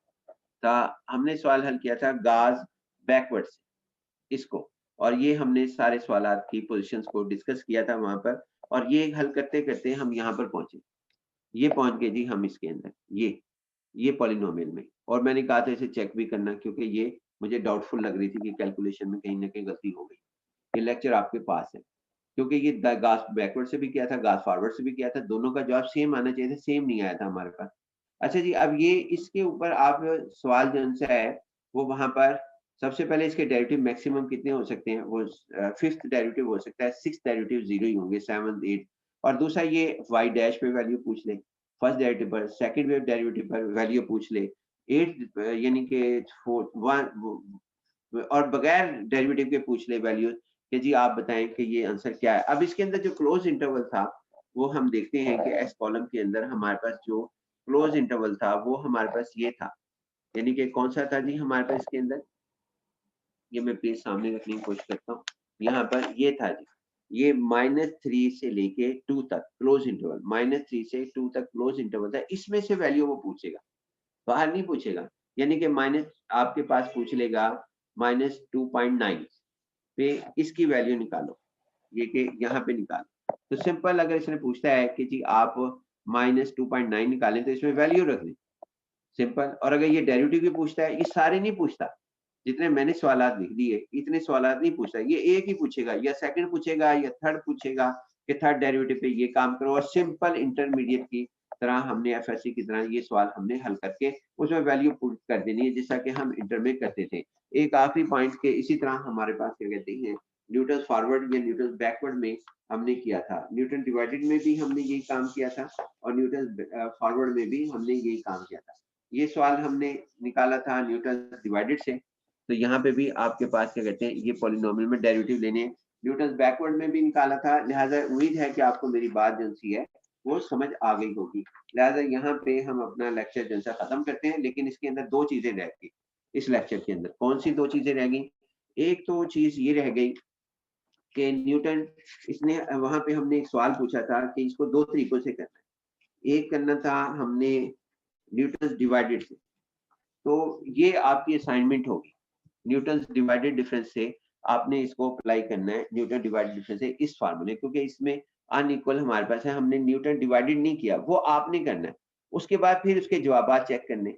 Speaker 1: था, हमने सवाल हल किया था गाज बैकवर्ड्स इसको, और ये हमने सारे सवालात की पोजीशंस को डिस्कस किया था वहां पर, और ये हल करते करते हम यहाँ पर पहुंचे, ये पहुंच गए जी हम इसके अंदर, ये पॉलिनोमियल में। और मैंने कहा था इसे चेक भी करना, क्योंकि ये मुझे डाउटफुल लग रही थी कि कैलकुलेशन में कहीं ना कहीं गलती हो गई। ये लेक्चर आपके पास है, क्योंकि ये गास बैकवर्ड से भी किया था, गास फॉरवर्ड से भी किया था, दोनों का जवाब सेम आना चाहिए था, सेम नहीं आया था हमारे पास। अच्छा जी, अब ये इसके ऊपर आप सवाल जो सा है वो वहां पर सबसे पहले इसके डेरिवेटिव मैक्सिमम कितने हो सकते हैं, वो फिफ्थ डेरिवेटिव हो सकता है, सिक्स डेरिवेटिव जीरो ही होंगे, 7, 8। और दूसरा ये y डैश पे वैल्यू पूछ ले फर्स्ट डेरिवेटिव पर, सेकंड वेव डेरिवेटिव पर वैल्यू पूछ ले, 8 यानी कि 1 और बगैर डेरिवेटिव के पूछ ले वैल्यू कि जी आप बताएं कि ये आंसर क्या है। अब इसके अंदर जो क्लोज इंटरवल था वो हम देखते हैं कि एस कॉलम के अंदर हमारे पास जो क्लोज इंटरवल था वो हमारे पास ये था, यानी कि कौन सा था जी हमारे पास इसके अंदर, ये मैं पेज सामने रखने की कोशिश करता हूँ। यहाँ पर ये था जी, ये -3 से लेके 2 तक क्लोज इंटरवल, -3 से 2 तक क्लोज इंटरवल था, इसमें से वैल्यू वो पूछेगा, बाहर नहीं पूछेगा। यानी कि माइनस आपके पास पूछ लेगा -2.9 पे इसकी वैल्यू निकालो, ये कि यहाँ पे निकालो। तो सिंपल अगर इसने पूछता है कि जी आप -2.9 निकालें तो इसमें वैल्यू रख दें, सिंपल। और अगर ये डेरिवेटिव भी पूछता है, ये सारे नहीं पूछता, जितने मैंने सवालात लिख दिए इतने सवालात नहीं पूछता, ये एक ही पूछेगा, या सेकंड पूछेगा या थर्ड पूछेगा कि थर्ड डेरिवेटिव पे ये काम करो। और सिंपल इंटरमीडिएट की तरह हमने एफएससी की तरह ये सवाल हमने हल करके उसमें वैल्यू पुट कर देनी है, जैसा कि हम इंटर में करते थे। एक आखिरी पॉइंट के इसी तरह हमारे पास क्या कहते हैं, न्यूटन फॉरवर्ड या न्यूटन बैकवर्ड में हमने किया था, न्यूटन डिवाइडेड में भी हमने यही काम किया था, और न्यूटन फॉरवर्ड में भी हमने यही काम किया था। ये सवाल हमने निकाला था न्यूटन डिवाइडेड से, तो यहाँ पे भी आपके पास क्या कहते हैं, ये पॉलिनोमियल में डेरिवेटिव लेने हैं। न्यूटन बैकवर्ड में भी निकाला था, लिहाजा उम्मीद है कि आपको मेरी बात जो सी है वो समझ आ गई होगी। लिहाजा यहाँ पे हम अपना लेक्चर जैसा खत्म करते हैं, लेकिन इसके अंदर दो चीजें रह गई इस लेक्चर के अंदर। कौन सी दो चीजें रह गई? एक तो चीज ये रह गई कि न्यूटन, इसने वहां पे हमने एक सवाल पूछा था कि इसको दो तरीकों से करना है। एक करना था हमने न्यूटन डिवाइडेड से, तो ये आपकी असाइनमेंट होगी, न्यूटन डिवाइडेड डिफरेंस से आपने इसको अप्लाई करना है, न्यूटन डिवाइडेड डिफरेंस से इस फार्मूले, क्योंकि इसमें अनइक्वल हमारे पास है, हमने न्यूटन डिवाइडेड नहीं किया, वो आपने करना है। उसके बाद फिर उसके जवाब चेक करने,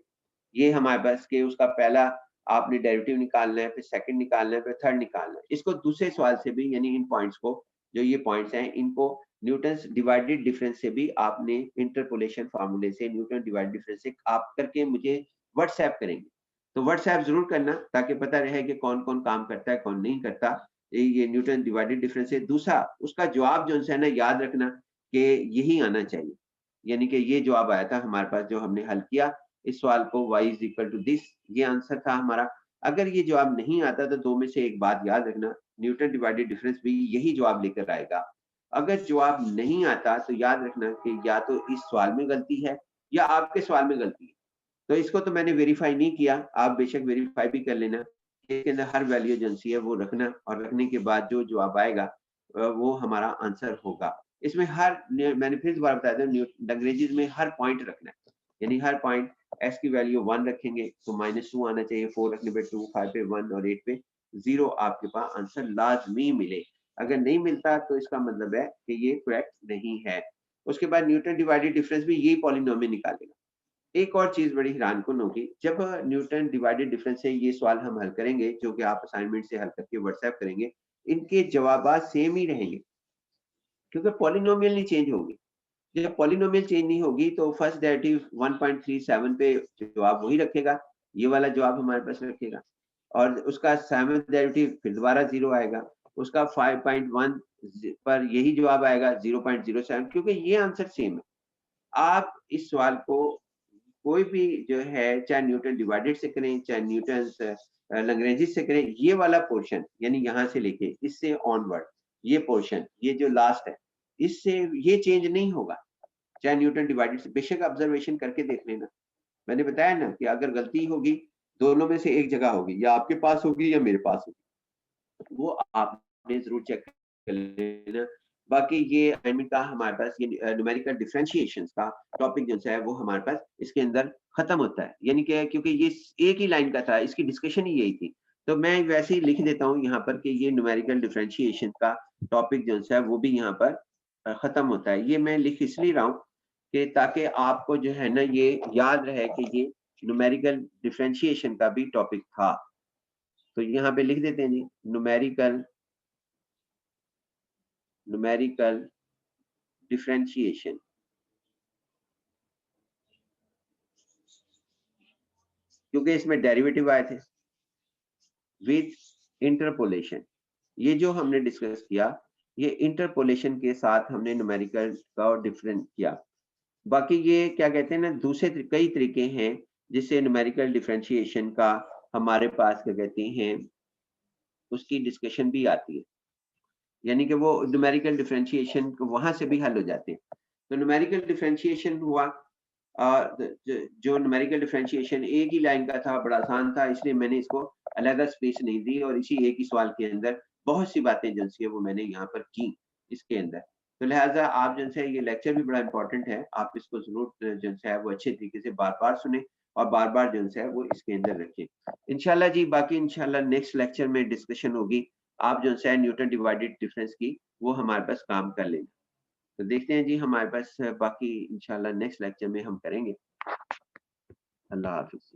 Speaker 1: ये हमारे पास के उसका पहला आपने डेरिवेटिव निकालना है, फिर सेकंड निकालना है, फिर थर्ड निकालना है। इसको दूसरे सवाल से भी, यानी इन पॉइंट्स को, जो ये पॉइंट्स हैं, इनको न्यूटन डिवाइडेड डिफरेंस से भी आपने इंटरपोलेशन फार्मूले से न्यूटन डिवाइडेड डिफरेंस से आप करके मुझे व्हाट्सएप करेंगे। तो व्हाट्सएप जरूर करना ताकि पता रहे कि कौन कौन काम करता है कौन नहीं करता। ये न्यूटन डिवाइडेड डिफरेंस है। दूसरा, उसका जवाब जो है ना, याद रखना कि यही आना चाहिए, यानी कि ये जवाब आया था हमारे पास जो हमने हल किया इस सवाल को, y is equal to this, ये आंसर था हमारा। अगर ये जवाब नहीं आता तो दो में से एक बात याद रखना, न्यूटन डिवाइडेड डिफरेंस भी यही जवाब लेकर आएगा। अगर जवाब नहीं आता तो याद रखना कि या तो इस सवाल में गलती है या आपके सवाल में गलती है। तो इसको तो मैंने वेरीफाई नहीं किया, आप बेशक वेरीफाई भी कर लेना। इसके अंदर हर वैल्यू एजेंसी है वो रखना, और रखने के बाद जो जवाब आएगा वो हमारा आंसर होगा। इसमें हर, मैंने फिर दोबारा बताया था, अंग्रेजी में हर पॉइंट रखना है, यानी हर पॉइंट एस की वैल्यू 1 रखेंगे तो -2 आना चाहिए, 4 रखने पे 2, 5 पे 1 और 8 पे 0 आपके पास आंसर लाजमी मिले। अगर नहीं मिलता तो इसका मतलब है कि ये करेक्ट नहीं है। उसके बाद न्यूटन डिवाइडेड डिफरेंस भी यही पॉलिनोमियल निकालेगा। एक और चीज बड़ी हैरानकुन होगी, जब न्यूटन डिवाइडेड डिफरेंस से ये सवाल हम हल करेंगे, जो कि आप असाइनमेंट से हल करके व्हाट्सएप करेंगे, इनके जवाब सेम ही रहेंगे, क्योंकि पॉलिनोमियल नहीं चेंज होगी। जब पॉलिनोमियल चेंज नहीं होगी तो फर्स्ट डेरिवेटिव 1.37 पे जवाब वही रखेगा, ये वाला जवाब हमारे पास रखेगा, और उसका सेवंथ डेरिवेटिव फिर दोबारा 0 आएगा, उसका 5.1 पर यही जवाब आएगा 0.07, क्योंकि ये आंसर सेम है। आप इस सवाल को कोई भी जो है, चाहे न्यूटन डिवाइडेड से करें, चाहे न्यूटन लैग्रेंज से करें, ये वाला पोर्शन यानी यहाँ से लेके इससे ऑनवर्ड, ये पोर्शन, ये जो लास्ट है, इससे ये चेंज नहीं होगा, चाहे न्यूटन डिवाइडेड से, बेशक ऑब्जर्वेशन करके देख लेना। मैंने बताया ना कि अगर गलती होगी दोनों में से एक जगह होगी, या आपके पास होगी या मेरे पास होगी, वो आपने जरूर चेक कर लेना। बाकी ये असाइनमेंट का हमारे पास ये न्यूमेरिकल डिफरेंशिएशंस का टॉपिक जो है वो हमारे पास इसके अंदर खत्म होता है, यानी कि क्योंकि ये एक ही लाइन का था, इसकी डिस्कशन ही यही थी, तो मैं वैसे ही लिख देता हूँ यहाँ पर कि ये न्यूमेरिकल डिफरेंशिएशन का टॉपिक जो है वो भी यहाँ पर खत्म होता है। ये मैं लिख इसलिए रहा हूँ कि ताकि आपको जो है ना ये याद रहे कि ये न्यूमेरिकल डिफरेंशिएशन का भी टॉपिक था। तो यहाँ पे लिख देते हैं जी, न्यूमेरिकल डिफरेंशिएशन। क्योंकि इसमें डेरिवेटिव आए थे विद इंटरपोलेशन। ये जो हमने डिस्कस किया, ये इंटरपोलेशन के साथ हमने न्यूमेरिकल का डिफरेंट किया। बाकी ये क्या कहते हैं ना, दूसरे कई तरीके हैं जिससे न्यूमेरिकल डिफरेंशिएशन का हमारे पास क्या कहते हैं उसकी डिस्कशन भी आती है, यानी कि वो न्यूमेरिकल डिफरेंशिएशन वहां से भी हल हो जाते हैं। तो न्यूमेरिकल डिफरेंशिएशन हुआ, जो न्यूमेरिकल डिफरेंशिएशन एक ही लाइन का था, बड़ा आसान था, इसलिए मैंने इसको अलग स्पेस नहीं दी और इसी एक ही सवाल के अंदर बहुत सी बातें जो है वो मैंने यहाँ पर की इसके अंदर। तो लिहाजा आप जो है ये लेक्चर भी बड़ा इंपॉर्टेंट है, आप इसको जरूर जो है वो अच्छे तरीके से बार बार सुने और बार बार जो है वो इसके अंदर रखें इंशाल्लाह जी। बाकी इंशाल्लाह नेक्स्ट लेक्चर में डिस्कशन होगी, आप जो है न्यूटन डिवाइडेड डिफरेंस की वो हमारे पास काम कर लेंगे। तो देखते हैं जी हमारे पास बाकी इंशाल्लाह नेक्स्ट लेक्चर में हम करेंगे। अल्लाह हाफिज।